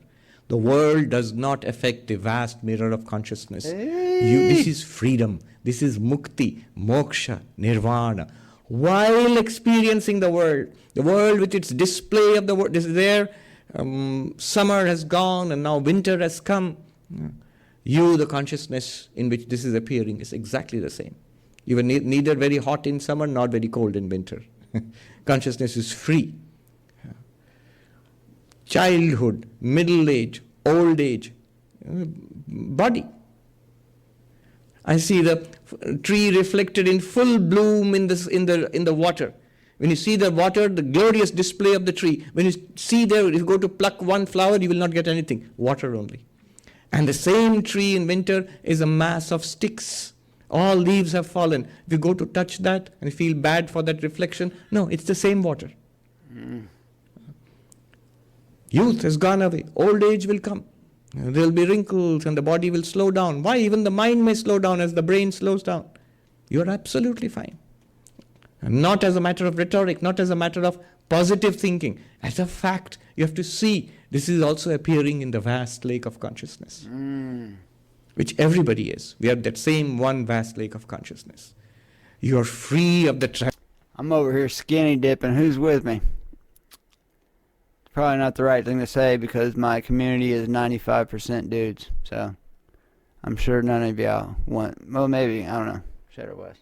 The world does not affect the vast mirror of consciousness. This is freedom. This is mukti, moksha, nirvana. While experiencing the world with its display of the world is there. Summer has gone and now winter has come. You, the consciousness in which this is appearing, is exactly the same. You were neither very hot in summer nor very cold in winter. Consciousness is free. Childhood, middle age, old age, body. I see the tree reflected in full bloom in the water. When you see the water, the glorious display of the tree. When you see there, if you go to pluck one flower, you will not get anything. Water only. And the same tree in winter is a mass of sticks. All leaves have fallen. If you go to touch that and feel bad for that reflection, no, it's the same water. Youth has gone away. Old age will come. There will be wrinkles and the body will slow down. Why? Even the mind may slow down as the brain slows down. You are absolutely fine. And not as a matter of rhetoric, not as a matter of positive thinking. As a fact, you have to see this is also appearing in the vast lake of consciousness, which everybody is. We are that same one vast lake of consciousness. You are free of the I'm over here skinny dipping. Who's with me? It's probably not the right thing to say because my community is 95% dudes. So I'm sure none of y'all want. Well, maybe. I don't know. Shut it, Wes.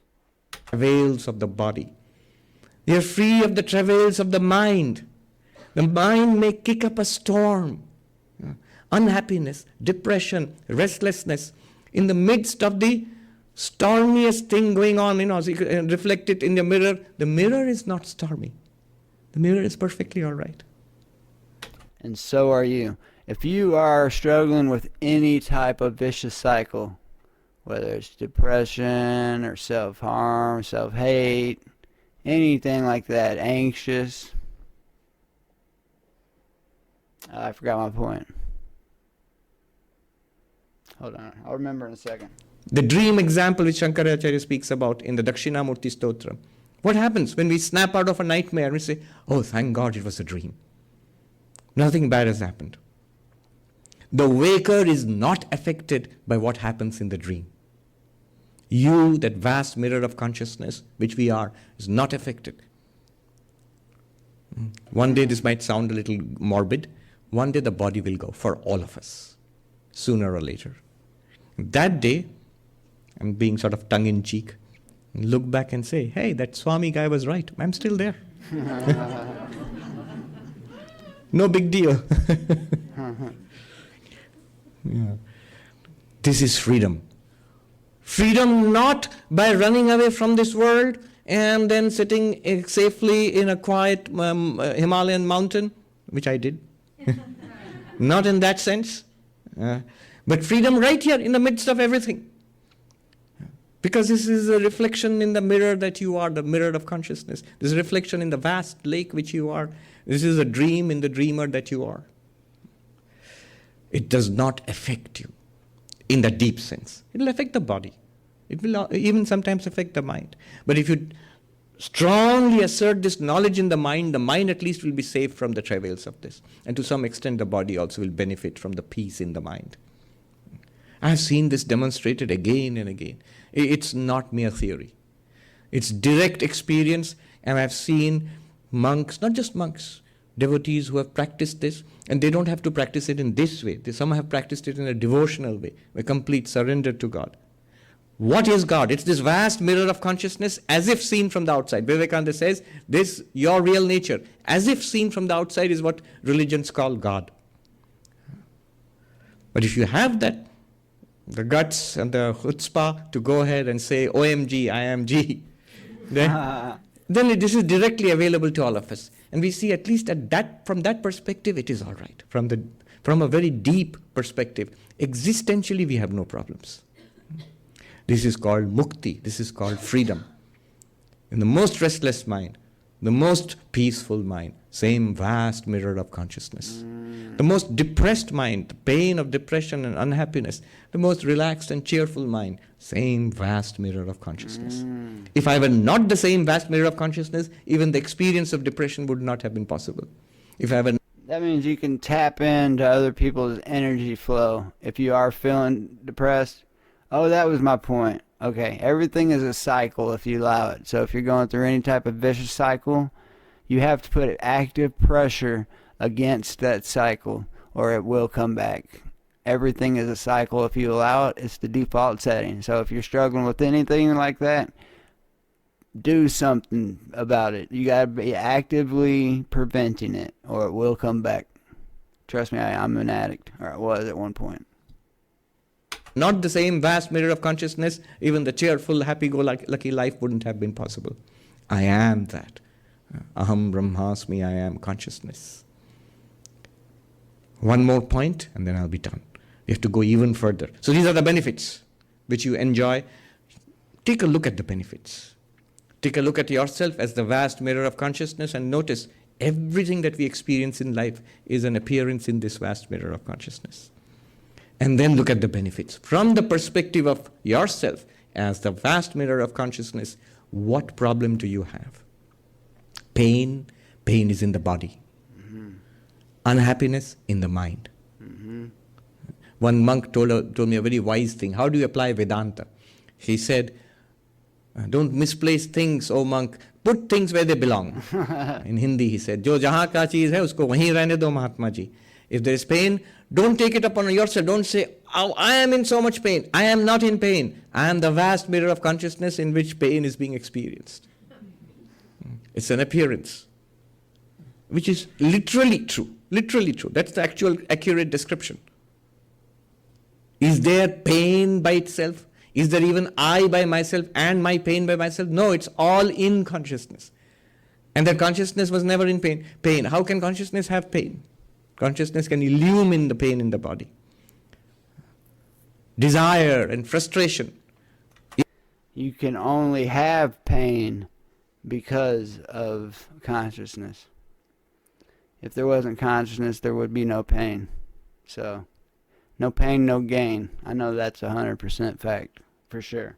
travails of the body. You are free of the travails of the mind. The mind may kick up a storm. Unhappiness, depression, restlessness. In the midst of the stormiest thing going on, so you can reflect it in the mirror. The mirror is not stormy. The mirror is perfectly all right. And so are you. If you are struggling with any type of vicious cycle, whether it's depression or self-harm, self-hate, anything like that, anxious, I forgot my point. Hold on. I'll remember in a second. The dream example which Shankaracharya speaks about in the Dakshinamurti Stotra. What happens when we snap out of a nightmare and we say, oh, thank God it was a dream. Nothing bad has happened. The waker is not affected by what happens in the dream. You, that vast mirror of consciousness, which we are, is not affected. One day this might sound a little morbid. One day the body will go for all of us, sooner or later. That day, I'm being sort of tongue-in-cheek, look back and say, hey, that Swami guy was right. I'm still there. No big deal. Yeah. This is freedom. Freedom not by running away from this world and then sitting safely in a quiet Himalayan mountain, which I did. Not in that sense. But freedom right here in the midst of everything. Because this is a reflection in the mirror that you are, the mirror of consciousness. This is a reflection in the vast lake which you are. This is a dream in the dreamer that you are. It does not affect you in the deep sense. It will affect the body. It will even sometimes affect the mind. But if you strongly assert this knowledge in the mind at least will be safe from the travails of this. And to some extent the body also will benefit from the peace in the mind. I have seen this demonstrated again and again. It's not mere theory. It's direct experience, and I've seen monks, not just monks, devotees who have practiced this, and they don't have to practice it in this way. Some have practiced it in a devotional way, a complete surrender to God. What is God? It's this vast mirror of consciousness as if seen from the outside. Vivekananda says, this, your real nature, as if seen from the outside is what religions call God. But if you have that, the guts and the chutzpah to go ahead and say, OMG, I am G, then this is directly available to all of us. And we see at least from that perspective, it is all right. From a very deep perspective, existentially we have no problems. This is called mukti. This is called freedom. In the most restless mind, the most peaceful mind, same vast mirror of consciousness. The most depressed mind, the pain of depression and unhappiness, the most relaxed and cheerful mind, same vast mirror of consciousness. If I were not the same vast mirror of consciousness, even the experience of depression would not have been possible. If I were That means you can tap into other people's energy flow. If you are feeling depressed, oh, that was my point. Okay, everything is a cycle if you allow it. So if you're going through any type of vicious cycle, you have to put active pressure against that cycle or it will come back. Everything is a cycle if you allow it. It's the default setting. So if you're struggling with anything like that, do something about it. You got to be actively preventing it or it will come back. Trust me, I'm an addict, or I was at one point. not the same vast mirror of consciousness, even the cheerful, happy-go-lucky life wouldn't have been possible. I am that. Aham Brahmasmi, I am consciousness. One more point, and then I'll be done. We have to go even further. So these are the benefits which you enjoy. Take a look at the benefits. Take a look at yourself as the vast mirror of consciousness and notice everything that we experience in life is an appearance in this vast mirror of consciousness. And then look at the benefits. From the perspective of yourself as the vast mirror of consciousness, what problem do you have? Pain is in the body. Mm-hmm. Unhappiness in the mind. Mm-hmm. One monk told me a very wise thing. How do you apply Vedanta? He said, don't misplace things, O monk. Put things where they belong. In Hindi he said, Jo jahan ka cheez hai, usko wahin rehne do Mahatma ji. If there is pain, don't take it upon yourself. Don't say, oh, I am in so much pain. I am not in pain. I am the vast mirror of consciousness in which pain is being experienced. It's an appearance, which is literally true. Literally true. That's the actual accurate description. Is there pain by itself? Is there even I by myself and my pain by myself? No, it's all in consciousness. And that consciousness was never in pain. Pain. How can consciousness have pain? Consciousness can illumine the pain in the body. Desire and frustration. You can only have pain because of consciousness. if there wasn't consciousness, there would be no pain. So, no pain, no gain. I know that's 100% fact, for sure.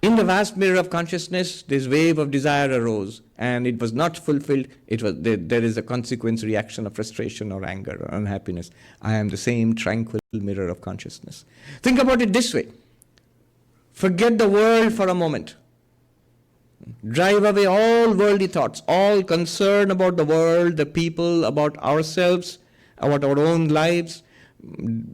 In the vast mirror of consciousness, this wave of desire arose, and it was not fulfilled. There is a consequence reaction of frustration or anger or unhappiness. I am the same tranquil mirror of consciousness. Think about it this way. Forget the world for a moment. Drive away all worldly thoughts, all concern about the world, the people, about ourselves, about our own lives.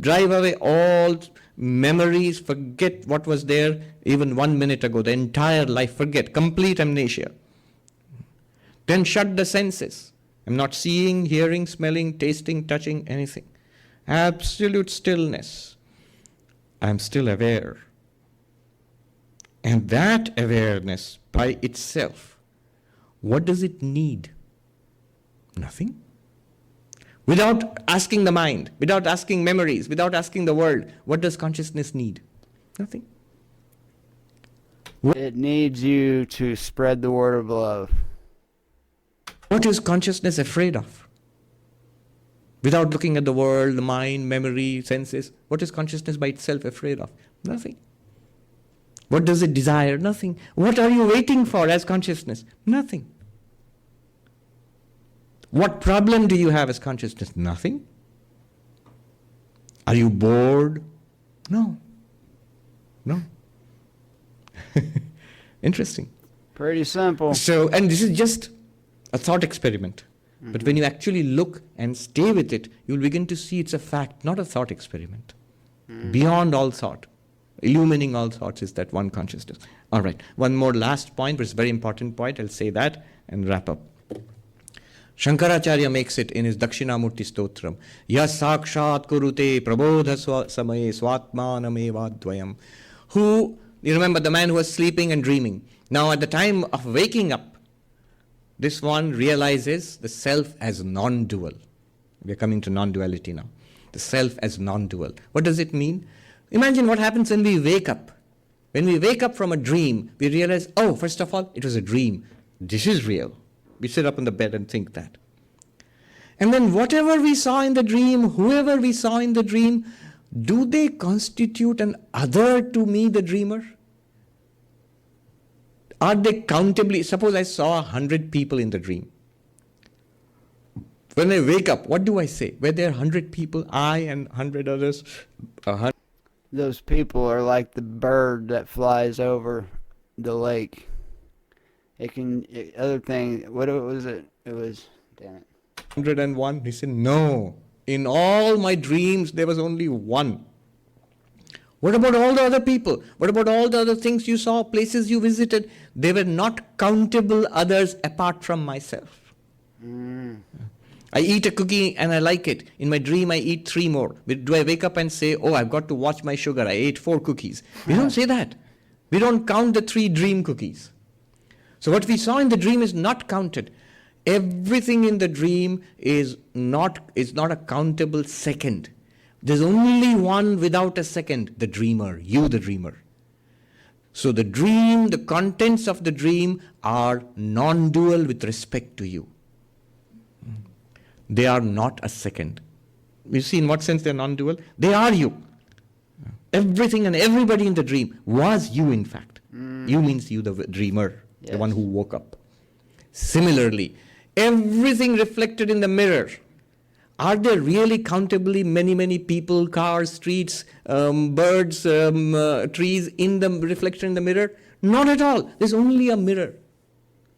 Drive away all memories, forget what was there even 1 minute ago, the entire life, forget, complete amnesia. Then shut the senses. I'm not seeing, hearing, smelling, tasting, touching, anything. Absolute stillness. I'm still aware. And that awareness by itself, what does it need? Nothing. Without asking the mind, without asking memories, without asking the world, what does consciousness need? Nothing. It needs you to spread the word of love. What is consciousness afraid of? Without looking at the world, the mind, memory, senses, what is consciousness by itself afraid of? Nothing. What does it desire? Nothing. What are you waiting for as consciousness? Nothing. What problem do you have as consciousness? Nothing. Are you bored? No. No. Interesting. Pretty simple. So, and this is just a thought experiment. Mm-hmm. But when you actually look and stay with it, you'll begin to see it's a fact, not a thought experiment. Mm-hmm. Beyond all thought, illumining all thoughts is that one consciousness. All right, one more last point, but it's a very important point. I'll say that and wrap up. Shankaracharya makes it in his Dakshinamurti Stotram. Yas sakshat kurute prabodha samaye swatmanamevadvayam. Who, you remember the man who was sleeping and dreaming. Now at the time of waking up, this one realizes the self as non-dual. We are coming to non-duality now. The self as non-dual. What does it mean? Imagine what happens when we wake up. When we wake up from a dream, we realize, oh, first of all, it was a dream. This is real. We sit up in the bed and think that. And then whatever we saw in the dream, whoever we saw in the dream, do they constitute an other to me, the dreamer? Are they countably? Suppose I saw 100 people in the dream. When I wake up, what do I say? Were there 100 people, I and 100 others? 100? Those people are like the bird that flies over the lake. Other thing, what was it? It was, damn it. 101? He said, no. In all my dreams, there was only one. What about all the other people? What about all the other things you saw, places you visited? They were not countable others apart from myself. I eat a cookie and I like it. In my dream, I eat 3 more. Do I wake up and say, oh, I've got to watch my sugar. I ate 4 cookies. We don't say that. We don't count the 3 dream cookies. So what we saw in the dream is not counted. Everything in the dream is not a countable second. There's only one without a second, the dreamer, you the dreamer. So the dream, the contents of the dream are non-dual with respect to you. They are not a second. You see in what sense they're non-dual? They are you. Everything and everybody in the dream was you, in fact. You means you, the dreamer, yes. The one who woke up. Similarly, everything reflected in the mirror. Are there really countably many, many people, cars, streets, birds, trees in the reflection in the mirror? Not at all. There's only a mirror.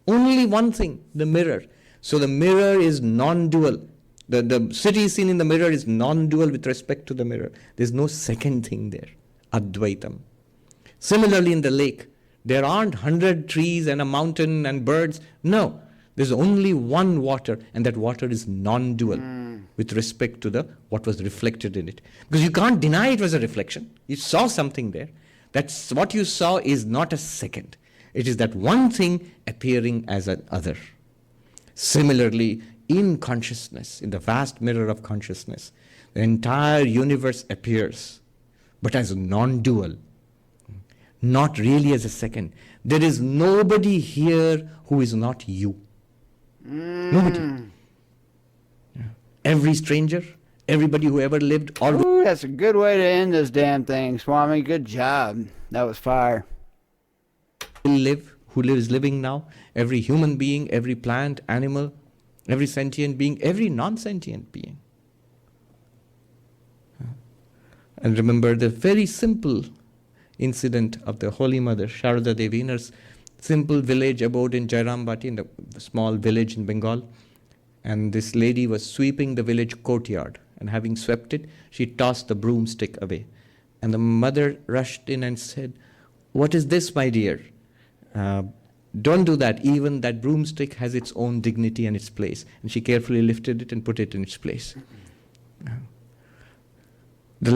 Only one thing, the mirror. So the mirror is non-dual. The city seen in the mirror is non-dual with respect to the mirror. There's no second thing there. Advaitam. Similarly in the lake, there aren't 100 trees and a mountain and birds. No. There's only one water, and that water is non-dual with respect to what was reflected in it. Because you can't deny it was a reflection. You saw something there. That's what you saw is not a second. It is that one thing appearing as an other. Similarly, in consciousness, in the vast mirror of consciousness, the entire universe appears, but as non-dual, not really as a second. There is nobody here who is not you. Nobody. Every stranger, everybody who ever lived or Ooh, that's a good way to end this damn thing, Swami. Good job. That was fire. will live, who is living now, every human being, every plant, animal, every sentient being, every non-sentient being. And remember the very simple incident of the Holy Mother, Sharada Devi, in her simple village abode in Jairambati, in the small village in Bengal. And this lady was sweeping the village courtyard. And having swept it, she tossed the broomstick away. And the mother rushed in and said, "What is this, my dear? Don't do that. Even that broomstick has its own dignity and its place." And she carefully lifted it and put it in its place. The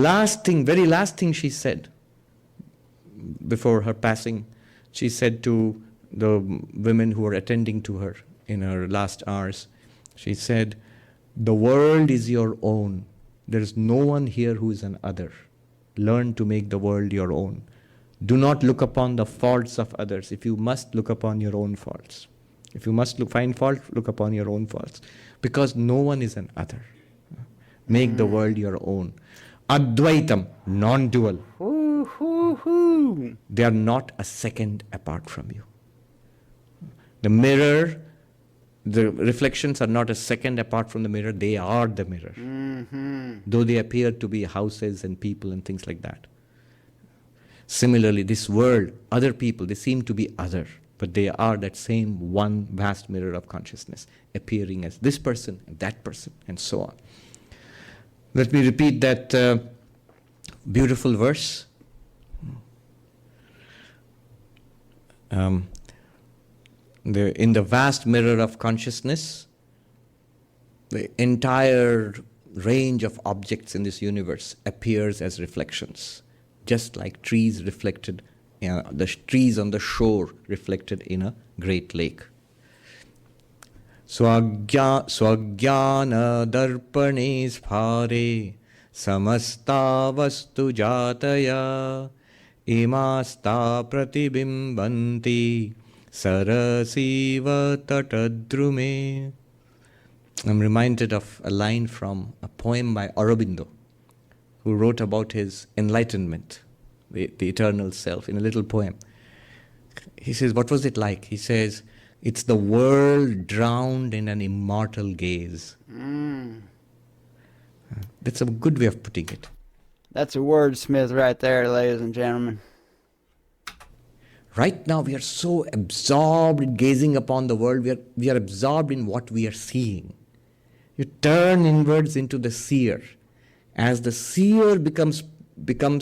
very last thing she said before her passing, she said to the women who were attending to her in her last hours, she said, "The world is your own. There is no one here who is an other. Learn to make the world your own. Do not look upon the faults of others. If you must, look upon your own faults. If you must find fault, look upon your own faults. Because no one is an other. Make the world your own." Advaitam, non-dual. They are not a second apart from you. The mirror, the reflections are not a second apart from the mirror. They are the mirror. Though they appear to be houses and people and things like that. Similarly, this world, other people, they seem to be other, but they are that same one vast mirror of consciousness, appearing as this person and that person and so on. Let me repeat that beautiful verse. In the vast mirror of consciousness, the entire range of objects in this universe appears as reflections, just like trees reflected, the trees on the shore reflected in a great lake. Swajnana darpane sphare samasta vastu jataya imasta pratibimbanti sarasiva tatadrume. I'm reminded of a line from a poem by Aurobindo, who wrote about his enlightenment, the eternal self, in a little poem. He says, what was it like? He says, "It's the world drowned in an immortal gaze." That's a good way of putting it. That's a wordsmith right there, ladies and gentlemen. Right now we are so absorbed in gazing upon the world, we are absorbed in what we are seeing. You turn inwards into the seer. As the seer becomes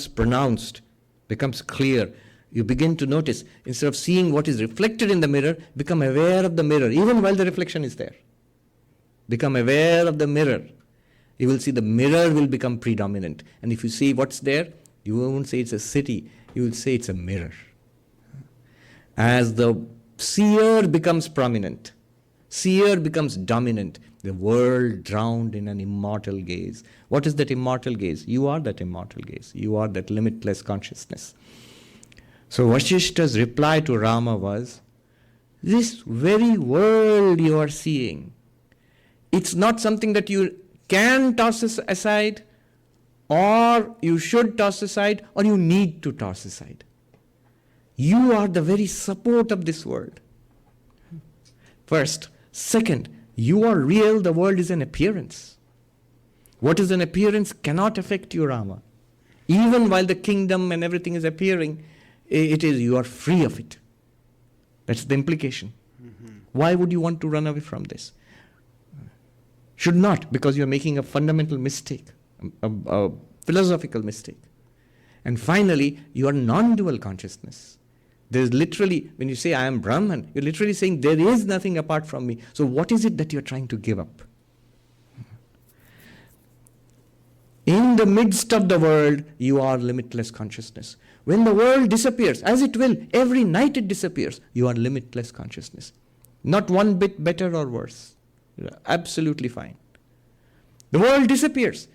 pronounced, becomes clear, you begin to notice, instead of seeing what is reflected in the mirror, become aware of the mirror, even while the reflection is there. Become aware of the mirror. You will see the mirror will become predominant. And if you see what's there, you won't say it's a city, you will say it's a mirror. As the seer becomes prominent, seer becomes dominant, the world drowned in an immortal gaze. What is that immortal gaze? You are that immortal gaze. You are that limitless consciousness. So Vasishta's reply to Rama was, this very world you are seeing, it's not something that you can toss aside, or you should toss aside, or you need to toss aside. You are the very support of this world. First. Second, you are real, the world is an appearance. What is an appearance cannot affect you, Rama. Even while the kingdom and everything is appearing, you are free of it. That's the implication. Why would you want to run away from this? Should not, because you're making a fundamental mistake, a philosophical mistake. And finally, you are non-dual consciousness. There's literally, when you say I am Brahman, you're literally saying there is nothing apart from me. So what is it that you're trying to give up? In the midst of the world, you are limitless consciousness. When the world disappears, as it will, every night it disappears, you are limitless consciousness. Not one bit better or worse. You're absolutely fine. The world disappears.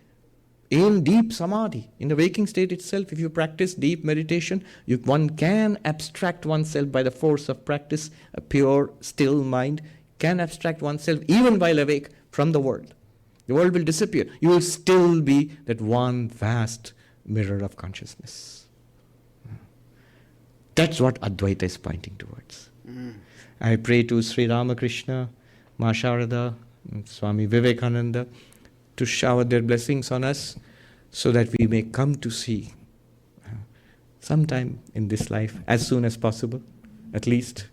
In deep samadhi, in the waking state itself, if you practice deep meditation, one can abstract oneself by the force of practice. A pure, still mind can abstract oneself, even while awake, from the world. The world will disappear. You will still be that one vast mirror of consciousness. That's what Advaita is pointing towards. I pray to Sri Ramakrishna, Ma Sharada, Swami Vivekananda to shower their blessings on us so that we may come to see sometime in this life, as soon as possible, at least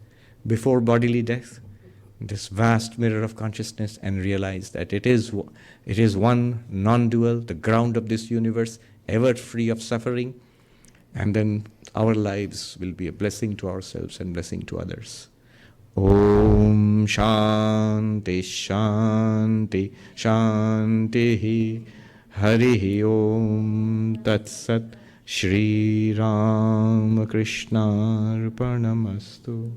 before bodily death, this vast mirror of consciousness, and realize that it is one, non-dual, the ground of this universe, ever free of suffering, and then our lives will be a blessing to ourselves and blessing to others. Om Shanti Shanti Shanti Hari Om Tat Sat Shri Ram Krishna Arpanamastu.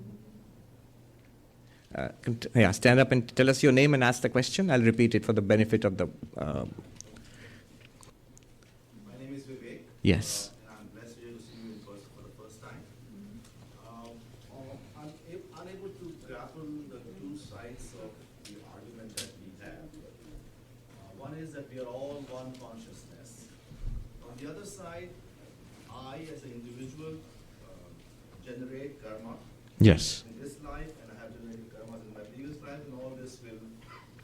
Stand up and tell us your name and ask the question. I'll repeat it for the benefit of the... My name is Vidiq. Yes. And I'm blessed here to see you in person for the first time. I'm unable to grapple the two sides of the argument that we have. One is that we are all one consciousness. On the other side, I as an individual generate karma Yes. in this life, and I have generated karmas in my previous life, and all this will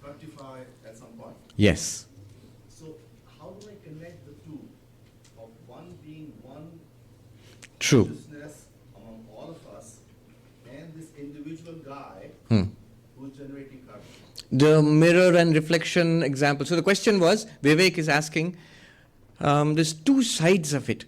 fructify at some point. Yes. So how do I connect the two of one being one True. consciousness among all of us and this individual guy who's generating karma? The mirror and reflection example. So the question was, Vivek is asking, there's two sides of it.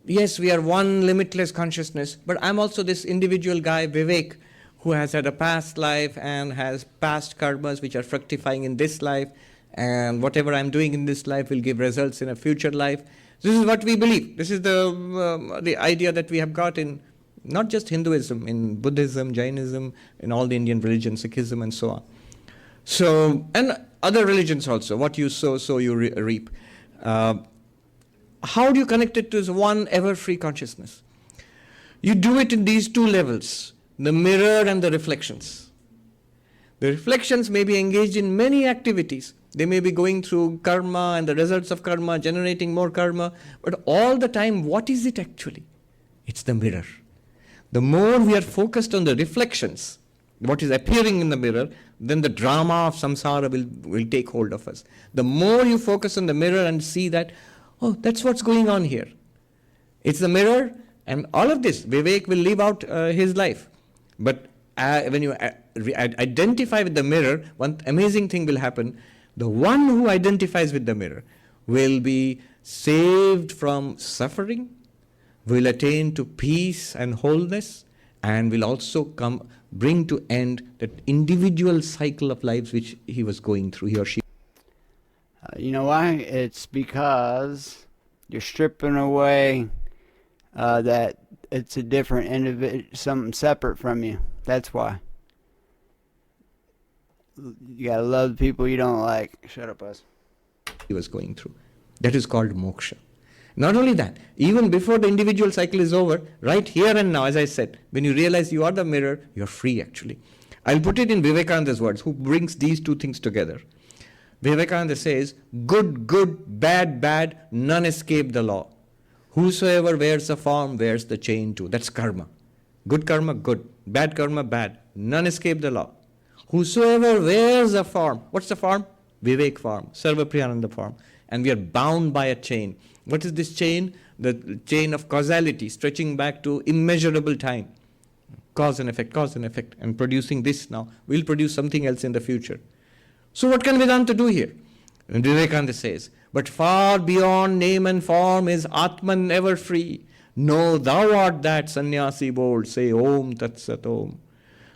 Yes, we are one limitless consciousness, but I'm also this individual guy, Vivek, who has had a past life and has past karmas which are fructifying in this life, and whatever I'm doing in this life will give results in a future life. This is what we believe. This is the idea that we have got in not just Hinduism, in Buddhism, Jainism, in all the Indian religions, Sikhism and so on. So, and other religions also, what you sow, so you reap. How do you connect it to this one ever-free consciousness? You do it in these two levels, the mirror and the reflections. The reflections may be engaged in many activities. They may be going through karma and the results of karma, generating more karma, but all the time, what is it actually? It's the mirror. The more we are focused on the reflections, what is appearing in the mirror, then the drama of samsara will take hold of us. The more you focus on the mirror and see that, oh, that's what's going on here. It's the mirror, and all of this, Vivek will live out his life. But when you identify with the mirror, one amazing thing will happen. The one who identifies with the mirror will be saved from suffering, will attain to peace and wholeness, and will also bring to end that individual cycle of lives which he was going through, he or she. You know why? It's because you're stripping away that it's a different individual, something separate from you. That's why. You gotta love the people you don't like. Shut up, us. He was going through. That is called moksha. Not only that, even before the individual cycle is over, right here and now, as I said, when you realize you are the mirror, you're free actually. I'll put it in Vivekananda's words, who brings these two things together. Vivekananda says, good, good, bad, bad, none escape the law. Whosoever wears a form wears the chain too. That's karma. Good karma, good. Bad karma, bad. None escape the law. Whosoever wears a form. What's the form? Vivek form, Sarvapriyananda form. And we are bound by a chain. What is this chain? The chain of causality, stretching back to immeasurable time. Cause and effect, and producing this now. We'll produce something else in the future. So what can Vedanta do here? And Vivekananda says, but far beyond name and form is Atman ever free. Know thou art that, sannyasi bold, say Om Tat Sat Om.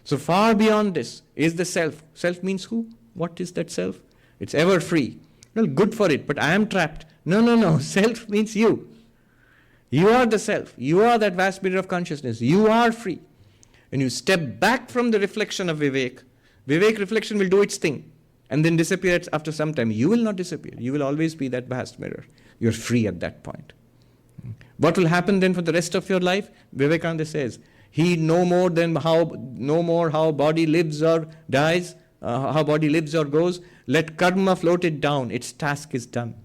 So far beyond this is the self. Self means who? What is that self? It's ever free. Well, good for it, but I am trapped. No. Self means you. You are the self. You are that vast mirror of consciousness. You are free. When you step back from the reflection of Vivek reflection will do its thing and then disappear after some time. You will not disappear. You will always be that vast mirror. You're free at that point. What will happen then for the rest of your life? Vivekananda says, he no more how body lives or dies. how body lives or goes, let karma float it down, its task is done.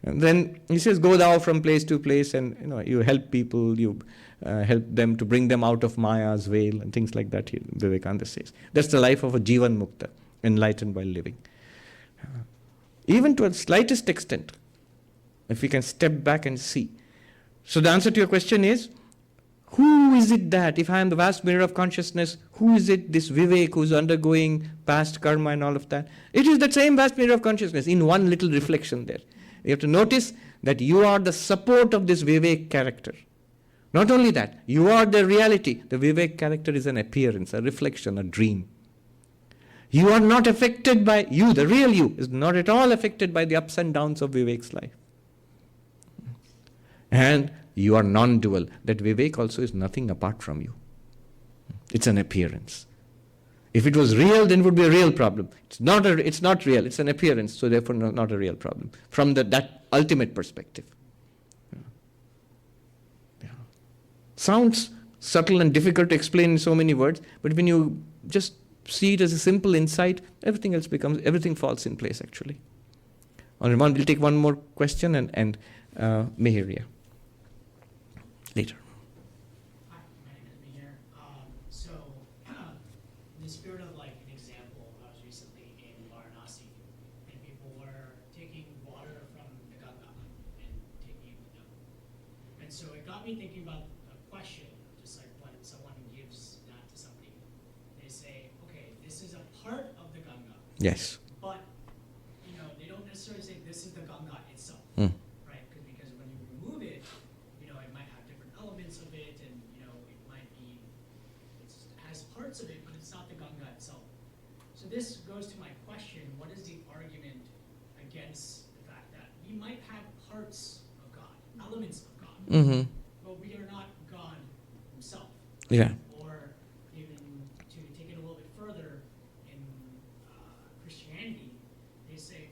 And then he says, go thou from place to place, and you help people, you help them to bring them out of Maya's veil, and things like that, Vivekananda says. That's the life of a Jivan Mukta, enlightened while living. Even to a slightest extent, if we can step back and see. So the answer to your question is, who is it that, if I am the vast mirror of consciousness, who is it, this Vivek who's undergoing past karma and all of that? It is that same vast mirror of consciousness in one little reflection there. You have to notice that you are the support of this Vivek character. Not only that, you are the reality. The Vivek character is an appearance, a reflection, a dream. You are not affected by, you, the real you, is not at all affected by the ups and downs of Vivek's life. And you are non-dual. That Vivek also is nothing apart from you. It's an appearance. If it was real, then it would be a real problem. It's not real, it's an appearance, so therefore not a real problem. From that ultimate perspective. Yeah. Sounds subtle and difficult to explain in so many words, but when you just see it as a simple insight, everything falls in place actually. On Ramon, we'll take one more question and Mihiria later. Hi, my name is Mihir. So, in the spirit of like an example, I was recently in Varanasi, and people were taking water from the Ganga and taking it with them. And so it got me thinking about a question, just like when someone gives that to somebody, they say, okay, this is a part of the Ganga. Yes. But, they don't necessarily say this is the Ganga itself. Right? Because when you remove it, it might have different elements of it, and it might be, it has parts of it, but it's not the Ganga itself. So this goes to my question: what is the argument against the fact that we might have parts of God, elements of God, but we are not God Himself? Yeah. Or even to take it a little bit further, in Christianity, they say,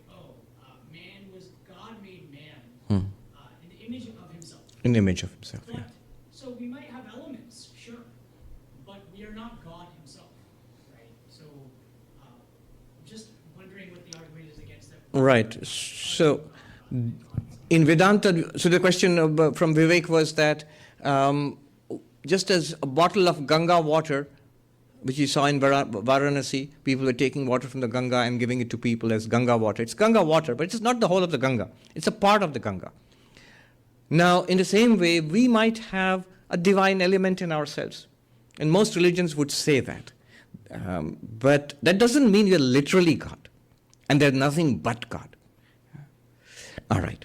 God made man in the image of Himself. In the image of Himself, But, yeah. so we might have elements, sure, but we are not God Himself, right? So, just wondering what the argument is against that. Right. So, in Vedanta, so the question from Vivek was that just as a bottle of Ganga water, which you saw in Varanasi, people were taking water from the Ganga and giving it to people as Ganga water. It's Ganga water, but it's not the whole of the Ganga. It's a part of the Ganga. Now, in the same way, we might have a divine element in ourselves. And most religions would say that. But that doesn't mean we're literally God. And there's nothing but God. All right.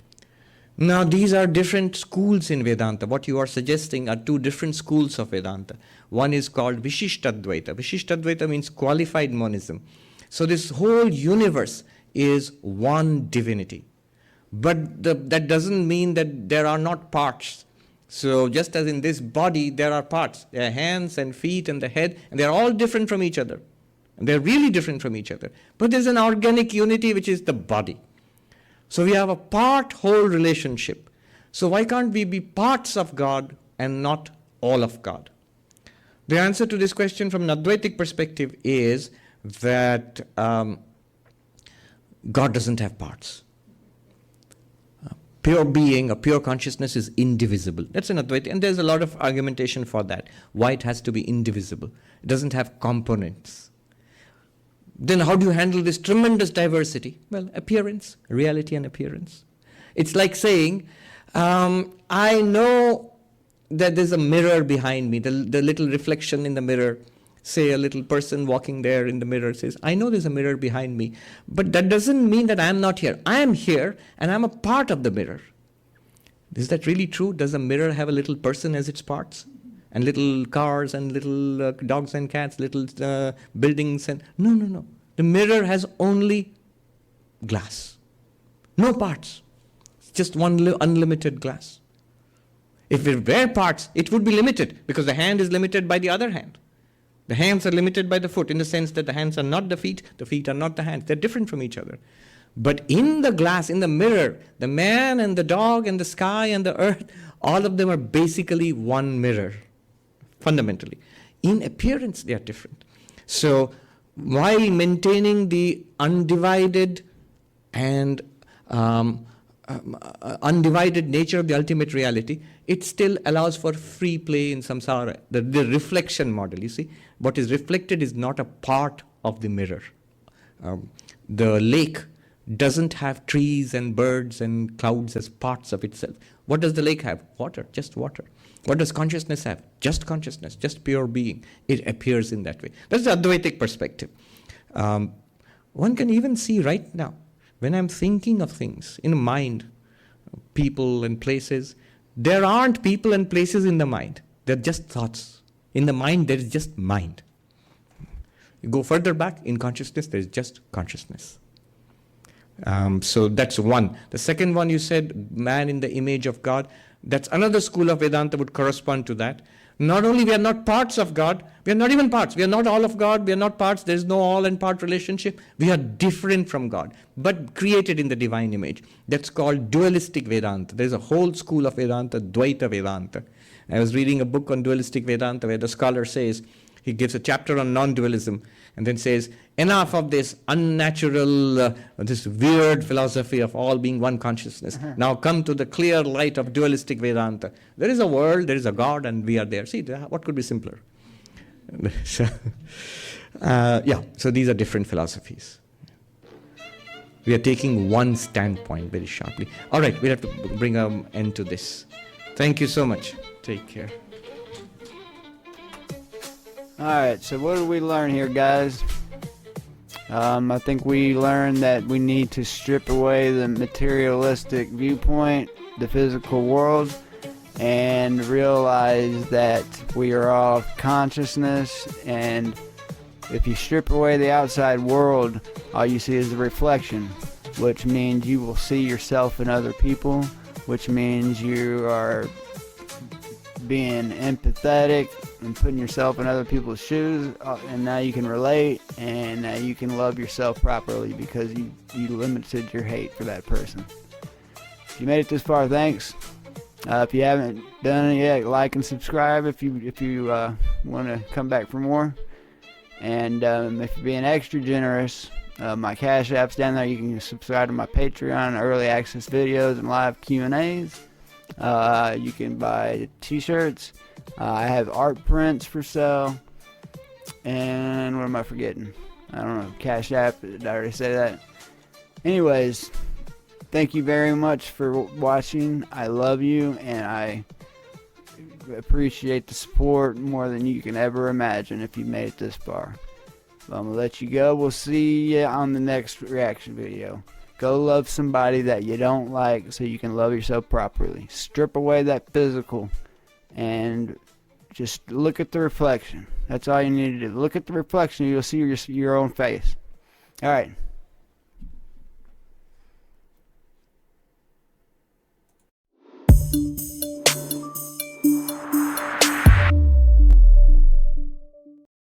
Now, these are different schools in Vedanta. What you are suggesting are two different schools of Vedanta. One is called Vishishtadvaita. Vishishtadvaita means qualified monism. So this whole universe is one divinity. But that doesn't mean that there are not parts. So just as in this body, there are parts. There are hands and feet and the head, and they're all different from each other. And they're really different from each other. But there's an organic unity, which is the body. So we have a part-whole relationship. So why can't we be parts of God and not all of God? The answer to this question from an Advaitic perspective is that God doesn't have parts. Pure being, a pure consciousness is indivisible. That's an Advaita, and there's a lot of argumentation for that. Why it has to be indivisible. It doesn't have components. Then how do you handle this tremendous diversity? Well, appearance, reality and appearance. It's like saying, I know that there's a mirror behind me, the little reflection in the mirror. Say a little person walking there in the mirror says, I know there's a mirror behind me, but that doesn't mean that I'm not here. I am here and I'm a part of the mirror. Is that really true? Does a mirror have a little person as its parts? And little cars and little dogs and cats, little buildings and... No. The mirror has only glass. No parts. It's just one unlimited glass. If it were parts, it would be limited because the hand is limited by the other hand. The hands are limited by the foot in the sense that the hands are not the feet are not the hands. They're different from each other. But in the glass, in the mirror, the man and the dog and the sky and the earth, all of them are basically one mirror. Fundamentally. In appearance, they are different. So, while maintaining the undivided and undivided nature of the ultimate reality, it still allows for free play in samsara. The reflection model, you see, what is reflected is not a part of the mirror. The lake doesn't have trees and birds and clouds as parts of itself. What does the lake have? Water, just water. What does consciousness have? Just consciousness, just pure being. It appears in that way. That's the Advaitic perspective. One can even see right now, when I'm thinking of things in mind, people and places, there aren't people and places in the mind. They're just thoughts. In the mind, there is just mind. You go further back, in consciousness, there is just consciousness. So that's one. The second one, you said, man in the image of God. That's another school of Vedanta would correspond to that. Not only we are not parts of God, we are not even parts. We are not all of God, we are not parts. There is no all and part relationship. We are different from God, but created in the divine image. That's called dualistic Vedanta. There's a whole school of Vedanta, Advaita Vedanta. I was reading a book on dualistic Vedanta where the scholar says, he gives a chapter on non-dualism and then says, enough of this unnatural, this weird philosophy of all being one consciousness. Now come to the clear light of dualistic Vedanta. There is a world, there is a God, and we are there. See, what could be simpler? So these are different philosophies. We are taking one standpoint very sharply. All right, we have to bring an end to this. Thank you so much. Take care. Alright, so what did we learn here, guys? I think we learned that we need to strip away the materialistic viewpoint, the physical world, and realize that we are all consciousness, and if you strip away the outside world, all you see is the reflection, which means you will see yourself in other people, which means you are being empathetic and putting yourself in other people's shoes, and now you can relate, and now you can love yourself properly because you limited your hate for that person. If you made it this far, thanks. If you haven't done it yet, like and subscribe if you want to come back for more. And if you're being extra generous, my Cash App's down there. You can subscribe to my Patreon, early access videos, and live Q&As. You can buy t-shirts. I have art prints for sale. And what am I forgetting? I don't know. Cash App, did I already say that? Anyways, thank you very much for watching. I love you, and I appreciate the support more than you can ever imagine if you made it this far. So I'm going to let you go. We'll see you on the next reaction video. Go love somebody that you don't like so you can love yourself properly. Strip away that physical and just look at the reflection. That's all you need to do. Look at the reflection. You'll see your own face. All right.